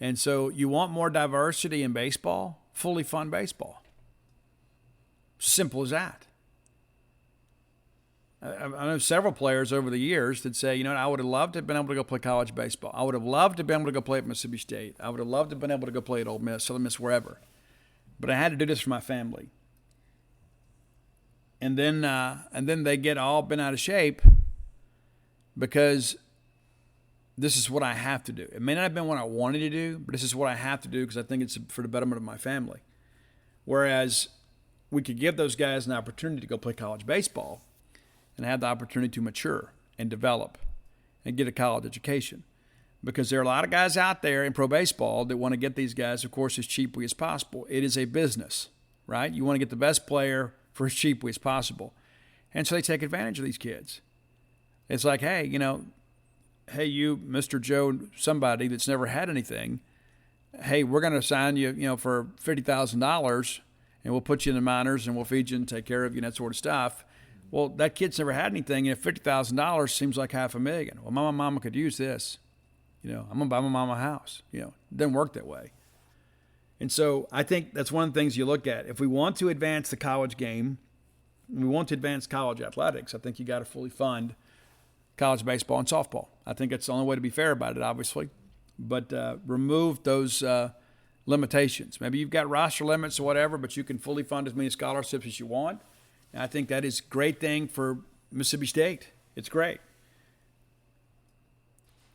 And so you want more diversity in baseball, fully fund baseball. Simple as that. I know several players over the years that say, I would have loved to have been able to go play college baseball. I would have loved to have been able to go play at Mississippi State. I would have loved to have been able to go play at Ole Miss, Southern Miss, wherever. But I had to do this for my family. And then they get all bent out of shape because this is what I have to do. It may not have been what I wanted to do, but this is what I have to do because I think it's for the betterment of my family. Whereas we could give those guys an opportunity to go play college baseball and have the opportunity to mature and develop and get a college education. Because there are a lot of guys out there in pro baseball that want to get these guys, of course, as cheaply as possible. It is a business, right? You want to get the best player for as cheaply as possible. And so they take advantage of these kids. It's like, hey, hey, you, Mr. Joe, somebody that's never had anything, hey, we're going to sign you, for $50,000, and we'll put you in the minors, and we'll feed you and take care of you and that sort of stuff. Well, that kid's never had anything, and $50,000 seems like $500,000. Well, my mama could use this. I'm going to buy my mama a house. It doesn't work that way. And so I think that's one of the things you look at. If we want to advance the college game, and we want to advance college athletics, I think you got to fully fund college baseball and softball. I think that's the only way to be fair about it, obviously. But remove those limitations. Maybe you've got roster limits or whatever, but you can fully fund as many scholarships as you want. And I think that is a great thing for Mississippi State. It's great.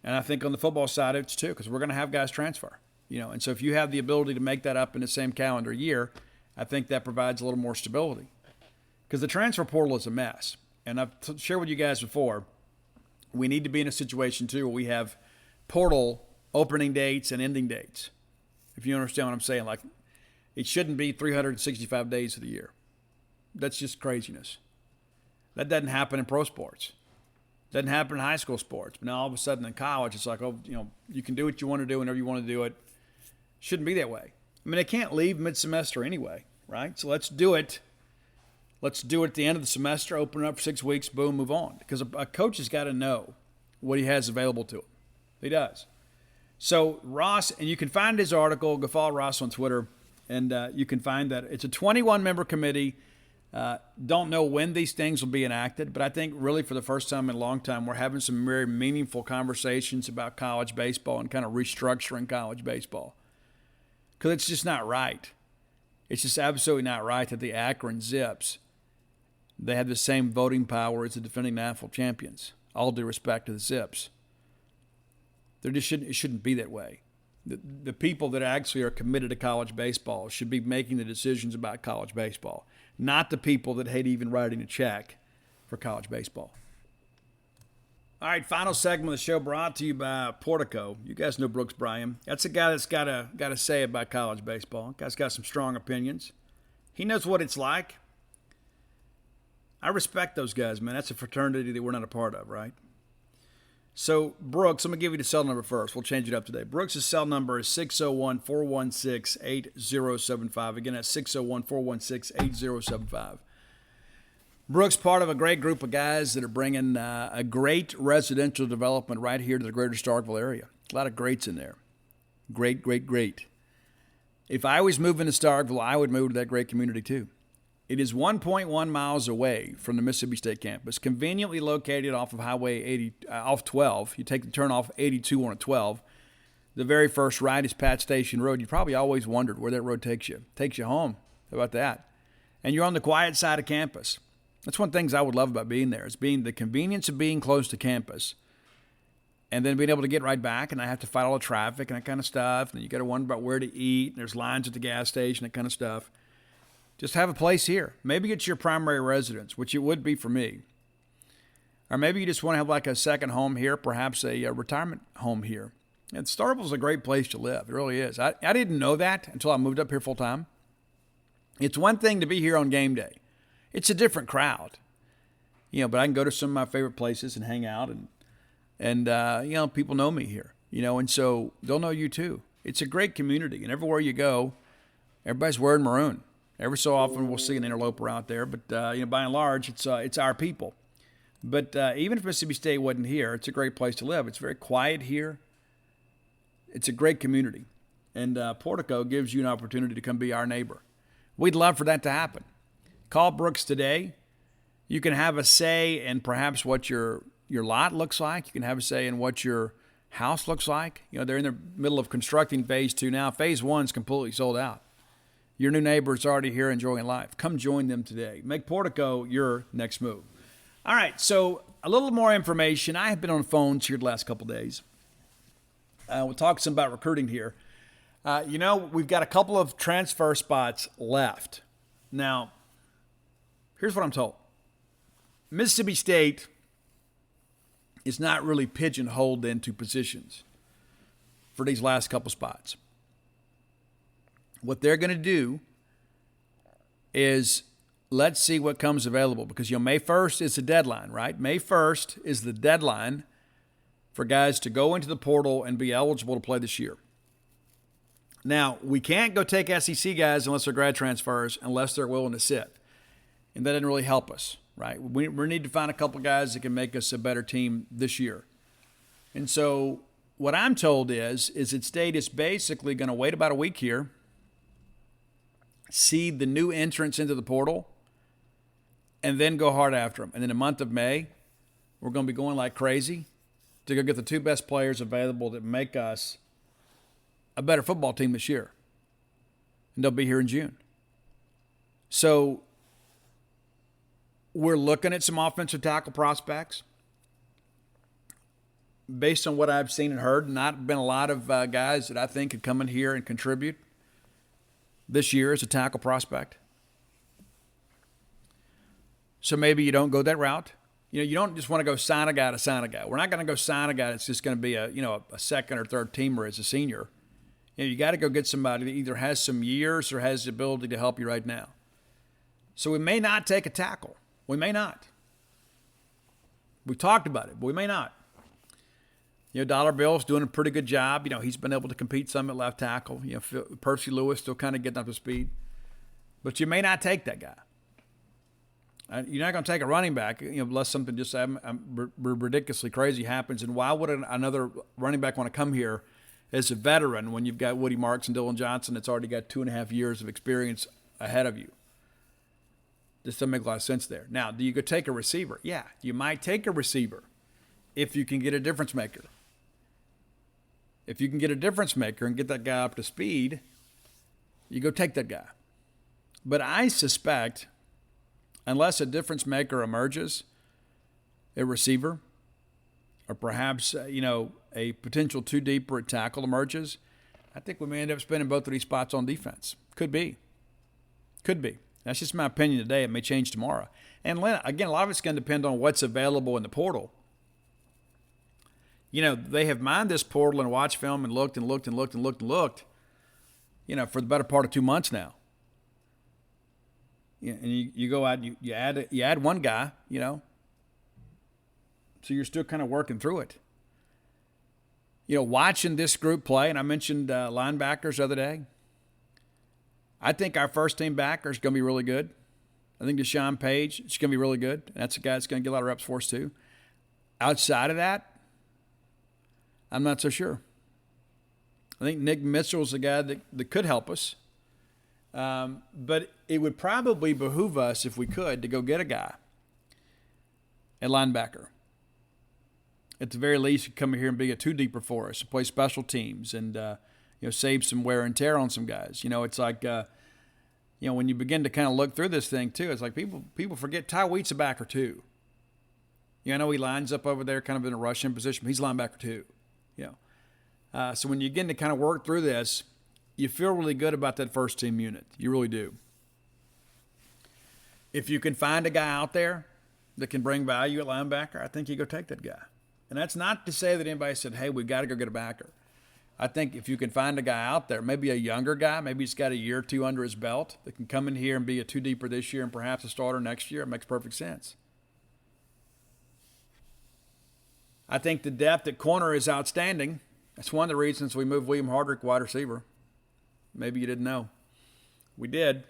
And I think on the football side, it's too, because we're going to have guys transfer. And so if you have the ability to make that up in the same calendar year, I think that provides a little more stability. Because the transfer portal is a mess. And I've shared with you guys before, we need to be in a situation, too, where we have portal opening dates and ending dates. If you understand what I'm saying, like it shouldn't be 365 days of the year. That's just craziness. That doesn't happen in pro sports. Doesn't happen in high school sports. But now all of a sudden in college, it's like, oh, you can do what you want to do whenever you want to do it. Shouldn't be that way. I mean, they can't leave mid-semester anyway, right? So let's do it. Let's do it at the end of the semester, open it up for 6 weeks, boom, move on. Because a coach has got to know what he has available to him. He does. So Ross, and you can find his article, go follow Ross on Twitter, and you can find that it's a 21-member committee. Don't know when these things will be enacted, but I think really for the first time in a long time, we're having some very meaningful conversations about college baseball and kind of restructuring college baseball. Because it's just not right. It's just absolutely not right that the Akron Zips, they have the same voting power as the defending national champions. All due respect to the Zips. It shouldn't be that way. The people that actually are committed to college baseball should be making the decisions about college baseball, not the people that hate even writing a check for college baseball. All right, final segment of the show brought to you by Portico. You guys know Brooks Bryan. That's a guy that's got to say about college baseball. Guy's got some strong opinions. He knows what it's like. I respect those guys, man. That's a fraternity that we're not a part of, right? So, Brooks, I'm going to give you the cell number first. We'll change it up today. Brooks' cell number is 601-416-8075. Again, that's 601-416-8075. Brooks, part of a great group of guys that are bringing a great residential development right here to the greater Starkville area. A lot of greats in there. Great, great, great. If I was moving to Starkville, I would move to that great community too. It is 1.1 miles away from the Mississippi State campus, conveniently located off of Highway 80, off 12. You take the turn off 82 on a 12. The very first right is Pat Station Road. You probably always wondered where that road takes you. It takes you home. How about that? And you're on the quiet side of campus. That's one of the things I would love about being there, is being the convenience of being close to campus and then being able to get right back and not have to fight all the traffic and that kind of stuff. And you got to wonder about where to eat. And there's lines at the gas station, that kind of stuff. Just have a place here. Maybe it's your primary residence, which it would be for me. Or maybe you just want to have like a second home here, perhaps a retirement home here. And Starkville's a great place to live. It really is. I didn't know that until I moved up here full time. It's one thing to be here on game day. It's a different crowd. But I can go to some of my favorite places and hang out and people know me here, and so they'll know you too. It's a great community, and everywhere you go, everybody's wearing maroon. Every so often we'll see an interloper out there, but by and large, it's our people. But even if Mississippi State wasn't here, it's a great place to live. It's very quiet here. It's a great community, and Portico gives you an opportunity to come be our neighbor. We'd love for that to happen. Call Brooks today. You can have a say in perhaps what your lot looks like. You can have a say in what your house looks like. They're in the middle of constructing phase 2 now. Phase 1's completely sold out. Your new neighbor's already here enjoying life. Come join them today. Make Portico your next move. All right, so a little more information. I have been on phones here the last couple days. We'll talk some about recruiting here. We've got a couple of transfer spots left. Now, here's what I'm told. Mississippi State is not really pigeonholed into positions for these last couple spots. What they're going to do is let's see what comes available, because May 1st is the deadline, right? May 1st is the deadline for guys to go into the portal and be eligible to play this year. Now, we can't go take SEC guys unless they're grad transfers, unless they're willing to sit. And that didn't really help us, right? We need to find a couple guys that can make us a better team this year. And so what I'm told is that State is basically going to wait about a week here, see the new entrants into the portal, and then go hard after them. And in the month of May, we're going to be going like crazy to go get the two best players available that make us a better football team this year. And they'll be here in June. So we're looking at some offensive tackle prospects. Based on what I've seen and heard, not been a lot of guys that I think could come in here and contribute this year as a tackle prospect. So maybe you don't go that route. You don't just want to go sign a guy to sign a guy. We're not going to go sign a guy that's just going to be a second or third teamer as a senior. You got to go get somebody that either has some years or has the ability to help you right now. So we may not take a tackle. We may not. We talked about it, but we may not. Dollar Bill's doing a pretty good job. He's been able to compete some at left tackle. Percy Lewis still kind of getting up to speed. But you may not take that guy. You're not going to take a running back, unless something just ridiculously crazy happens. And why would another running back want to come here as a veteran when you've got Woody Marks and Dylan Johnson that's already got 2.5 years of experience ahead of you? This doesn't make a lot of sense there. Now, do you go take a receiver? Yeah, you might take a receiver if you can get a difference maker. If you can get a difference maker and get that guy up to speed, you go take that guy. But I suspect, unless a difference maker emerges, a receiver, or perhaps a potential two deeper at tackle emerges, I think we may end up spending both of these spots on defense. Could be. That's just my opinion today. It may change tomorrow. And again, a lot of it's going to depend on what's available in the portal. They have mined this portal and watched film and looked, for the better part of 2 months now. And you go out, you add one guy, so you're still kind of working through it. Watching this group play, and I mentioned linebackers the other day. I think our first team backer is going to be really good. I think Deshaun Page is going to be really good. And that's a guy that's going to get a lot of reps for us too. Outside of that, I'm not so sure. I think Nick Mitchell's a guy that could help us. But it would probably behoove us, if we could, to go get a guy at linebacker. At the very least, come here and be a two-deeper for us, to play special teams and save some wear and tear on some guys. It's like when you begin to kind of look through this thing too, it's like people forget Ty Wheat's a backer too. I know he lines up over there kind of in a rush-in position, but he's a linebacker too. So when you begin to kind of work through this, you feel really good about that first team unit. You really do. If you can find a guy out there that can bring value at linebacker, I think you go take that guy. And that's not to say that anybody said, hey, we've got to go get a backer. I think if you can find a guy out there, maybe a younger guy, maybe he's got a year or two under his belt that can come in here and be a two deeper this year and perhaps a starter next year, it makes perfect sense. I think the depth at corner is outstanding. That's one of the reasons we moved William Hardrick wide receiver. Maybe you didn't know. We did.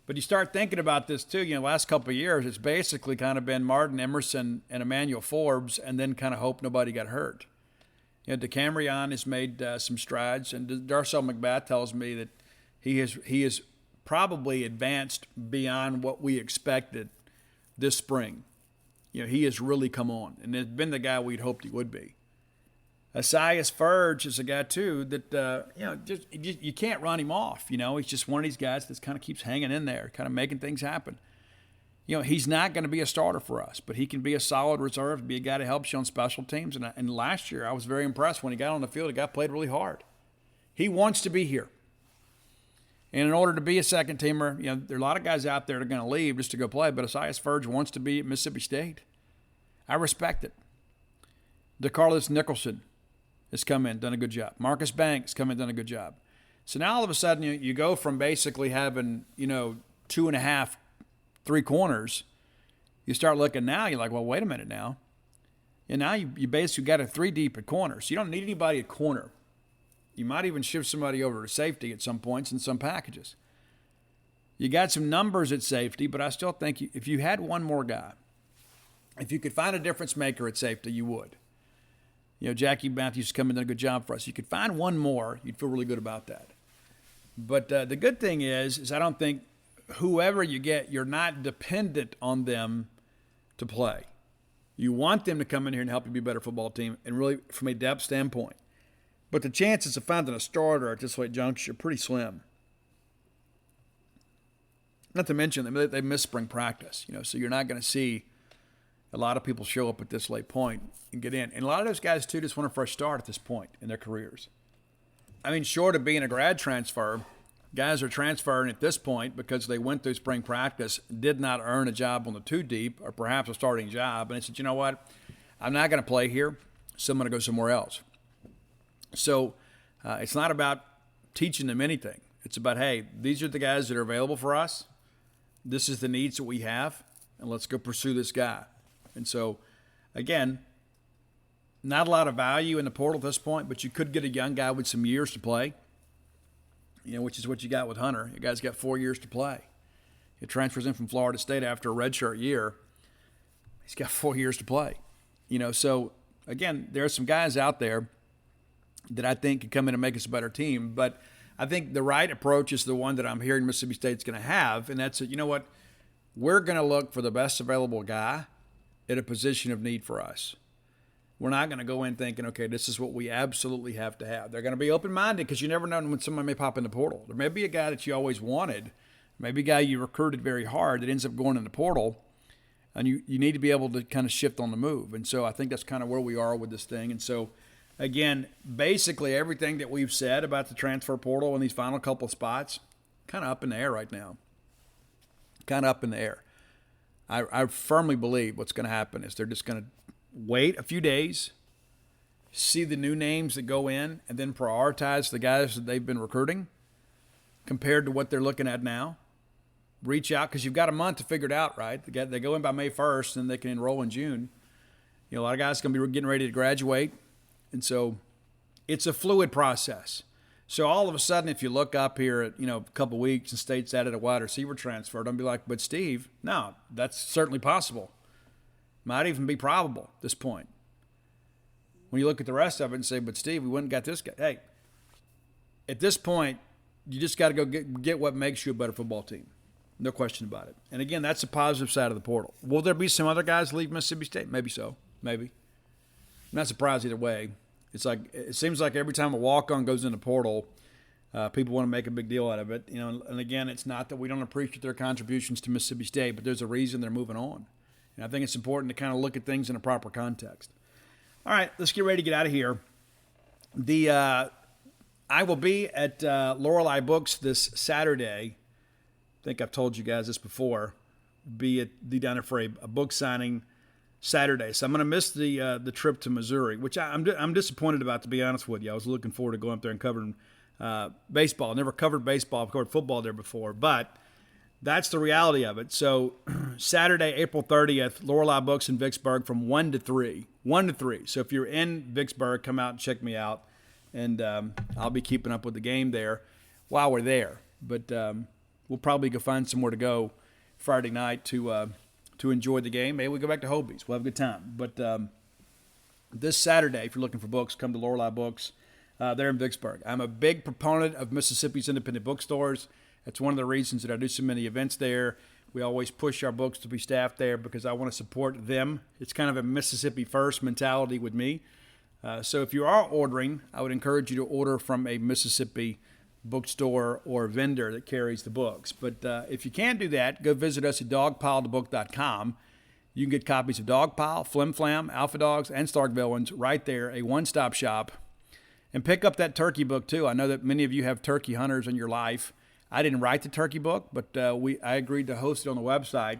But you start thinking about this too. Last couple of years, it's basically kind of been Martin Emerson and Emmanuel Forbes and then kind of hope nobody got hurt. DeCamerion has made some strides, and Darcel McBath tells me that he has probably advanced beyond what we expected this spring. He has really come on, and has been the guy we'd hoped he would be. Asias Ferge is a guy too that you can't run him off. He's just one of these guys that kind of keeps hanging in there, kind of making things happen. He's not going to be a starter for us, but he can be a solid reserve, be a guy that helps you on special teams. And last year, I was very impressed when he got on the field. The guy played really hard. He wants to be here. And in order to be a second teamer, there are a lot of guys out there that are going to leave just to go play, but Asias Ferge wants to be at Mississippi State. I respect it. DeCarlos Nicholson has come in, done a good job. Marcus Banks come in, done a good job. So now all of a sudden you go from basically having, 2.5, 3 corners. You start looking now, you're like, well, wait a minute now. And now you basically got a 3 deep at corner. So you don't need anybody at corner. You might even shift somebody over to safety at some points in some packages. You got some numbers at safety, but I still think if you had one more guy, if you could find a difference maker at safety, you would. Jackie Matthews has come in and done a good job for us. You could find one more, you'd feel really good about that. But the good thing is I don't think whoever you get, you're not dependent on them to play. You want them to come in here and help you be a better football team, and really from a depth standpoint. But the chances of finding a starter at this late juncture are pretty slim. Not to mention they missed spring practice, so you're not going to see a lot of people show up at this late point and get in. And a lot of those guys, too, just want a fresh start at this point in their careers. I mean, short of being a grad transfer, guys are transferring at this point because they went through spring practice, did not earn a job on the 2 deep or perhaps a starting job. And they said, you know what? I'm not going to play here, so I'm going to go somewhere else. So it's not about teaching them anything. It's about, hey, these are the guys that are available for us. This is the needs that we have, and let's go pursue this guy. And so, again, not a lot of value in the portal at this point, but you could get a young guy with some years to play, which is what you got with Hunter. You guys got 4 years to play. He transfers in from Florida State after a redshirt year. He's got 4 years to play. So, again, there are some guys out there that I think could come in and make us a better team, but I think the right approach is the one that I'm hearing Mississippi State's going to have, and that's, you know what, we're going to look for the best available guy at a position of need for us. We're not going to go in thinking, okay, this is what we absolutely have to have. They're going to be open-minded because you never know when someone may pop in the portal. There may be a guy that you always wanted, maybe a guy you recruited very hard that ends up going in the portal, and you need to be able to kind of shift on the move. And so I think that's kind of where we are with this thing. And so, again, basically everything that we've said about the transfer portal in these final couple of spots, kind of up in the air right now. Kind of up in the air. I firmly believe what's going to happen is they're just going to wait a few days, see the new names that go in, and then prioritize the guys that they've been recruiting compared to what they're looking at now. Reach out, because you've got a month to figure it out, right? They go in by May 1st, and they can enroll in June. A lot of guys are going to be getting ready to graduate. And so it's a fluid process. So all of a sudden, if you look up here at, a couple of weeks and State's added a wide receiver transfer, don't be like, but Steve, no, that's certainly possible. Might even be probable at this point. When you look at the rest of it and say, but Steve, we went and got this guy. Hey, at this point, you just got to go get what makes you a better football team. No question about it. And again, that's the positive side of the portal. Will there be some other guys leave Mississippi State? Maybe so. Maybe. I'm not surprised either way. It seems like every time a walk-on goes in the portal, people want to make a big deal out of it. And again, it's not that we don't appreciate their contributions to Mississippi State, but there's a reason they're moving on. And I think it's important to kind of look at things in a proper context. All right, let's get ready to get out of here. I will be at Lorelei Books this Saturday. I think I've told you guys this before. Be down there for a book signing Saturday. So I'm going to miss the trip to Missouri, which I'm disappointed about, to be honest with you. I was looking forward to going up there and covering baseball. I never covered baseball. I've covered football there before, but that's the reality of it. So Saturday, April 30th, Lorelei Books in Vicksburg from 1 to 3. 1 to 3. So if you're in Vicksburg, come out and check me out, and I'll be keeping up with the game there while we're there. But we'll probably go find somewhere to go Friday night to enjoy the game. Maybe we go back to Hobie's. We'll have a good time. But this Saturday, if you're looking for books, come to Lorelei Books there in Vicksburg. I'm a big proponent of Mississippi's independent bookstores. That's one of the reasons that I do so many events there. We always push our books to be staffed there because I want to support them. It's kind of a Mississippi first mentality with me. So if you are ordering, I would encourage you to order from a Mississippi bookstore or vendor that carries the books. But if you can't do that, go visit us at dogpilethebook.com. You can get copies of Dogpile, Flim Flam, Alpha Dogs, and Starkville ones right there, a one-stop shop. And pick up that turkey book, too. I know that many of you have turkey hunters in your life. I didn't write the turkey book, but I agreed to host it on the website.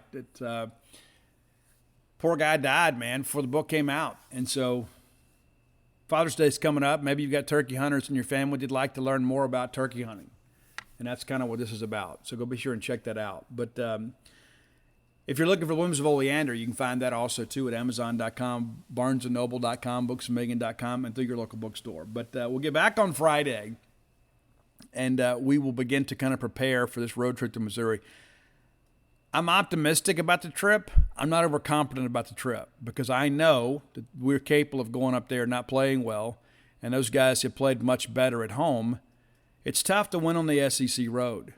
Poor guy died, man, before the book came out. And so Father's Day's coming up. Maybe you've got turkey hunters in your family that'd like to learn more about turkey hunting. And that's kind of what this is about. So go be sure and check that out. But if you're looking for Williams of Oleander, you can find that also, too, at Amazon.com, BarnesandNoble.com, BooksAndMegan.com, and through your local bookstore. But we'll get back on Friday, and we will begin to kind of prepare for this road trip to Missouri. I'm optimistic about the trip. I'm not overconfident about the trip because I know that we're capable of going up there and not playing well, and those guys have played much better at home. It's tough to win on the SEC road.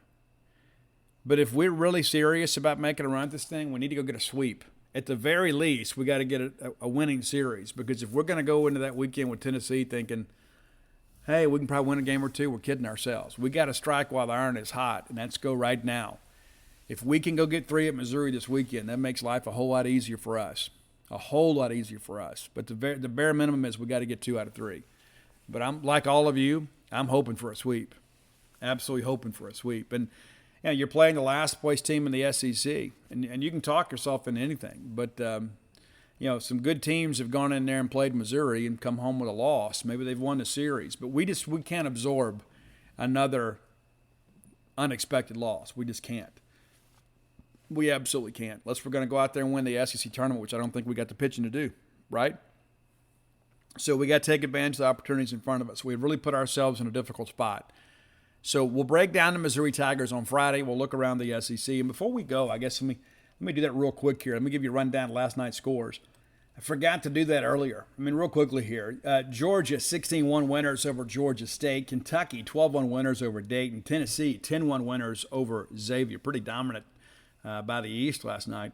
But if we're really serious about making a run at this thing, we need to go get a sweep. At the very least, we got to get a winning series because if we're going to go into that weekend with Tennessee thinking, hey, we can probably win a game or two, we're kidding ourselves. We got to strike while the iron is hot, and that's go right now. If we can go get 3 at Missouri this weekend, that makes life a whole lot easier for us. A whole lot easier for us. But the bare minimum is we got to get 2 out of 3. But I'm like all of you, I'm hoping for a sweep. absolutely hoping for a sweep. And you're playing the last place team in the SEC, and you can talk yourself into anything. But some good teams have gone in there and played Missouri and come home with a loss. Maybe they've won the series, but we can't absorb another unexpected loss. We just can't. We absolutely can't. Unless we're going to go out there and win the SEC tournament, which I don't think we got the pitching to do, right? So we got to take advantage of the opportunities in front of us. We've really put ourselves in a difficult spot. So we'll break down the Missouri Tigers on Friday. We'll look around the SEC. And before we go, I guess let me do that real quick here. Let me give you a rundown of last night's scores. I forgot to do that earlier. Real quickly here. Georgia, 16-1 winners over Georgia State. Kentucky, 12-1 winners over Dayton. Tennessee, 10-1 winners over Xavier. Pretty dominant by the East last night.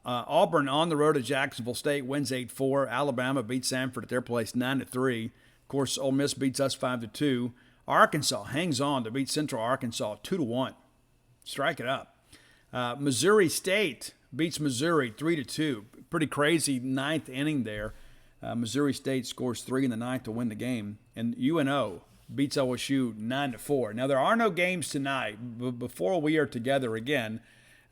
Auburn on the road at Jacksonville State wins 8-4. Alabama beats Samford at their place 9-3. Of course, Ole Miss beats us 5-2. Arkansas hangs on to beat Central Arkansas 2-1. Strike it up. Missouri State beats Missouri 3-2. Pretty crazy ninth inning there. Missouri State scores 3 in the ninth to win the game. And UNO beats LSU 9-4. Now, there are no games tonight. Before we are together again,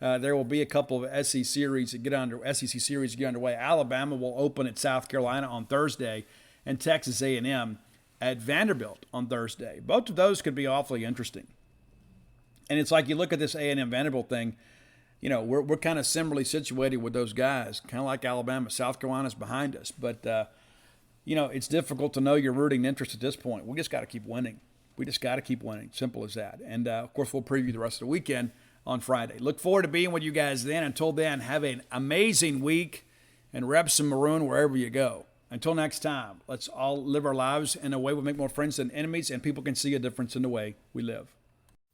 there will be a couple of SEC series that get underway. Alabama will open at South Carolina on Thursday, and Texas A&M at Vanderbilt on Thursday. Both of those could be awfully interesting. And it's like you look at this A&M Vanderbilt thing, we're kind of similarly situated with those guys, kind of like Alabama. South Carolina's behind us. But, it's difficult to know your rooting interest at this point. We just got to keep winning. Simple as that. And, of course, we'll preview the rest of the weekend on Friday. Look forward to being with you guys then. Until then, have an amazing week and rep some maroon wherever you go. Until next time, let's all live our lives in a way we make more friends than enemies, and people can see a difference in the way we live.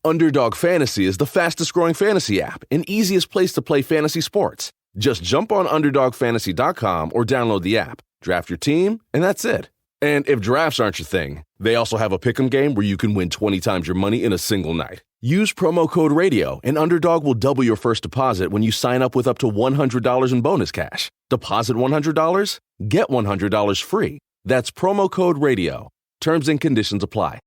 Underdog Fantasy is the fastest-growing fantasy app and easiest place to play fantasy sports. Just jump on UnderdogFantasy.com or download the app, draft your team, and that's it. And if drafts aren't your thing, they also have a pick'em game where you can win 20 times your money in a single night. Use promo code RADIO, and Underdog will double your first deposit when you sign up with up to $100 in bonus cash. Deposit $100, get $100 free. That's promo code RADIO. Terms and conditions apply.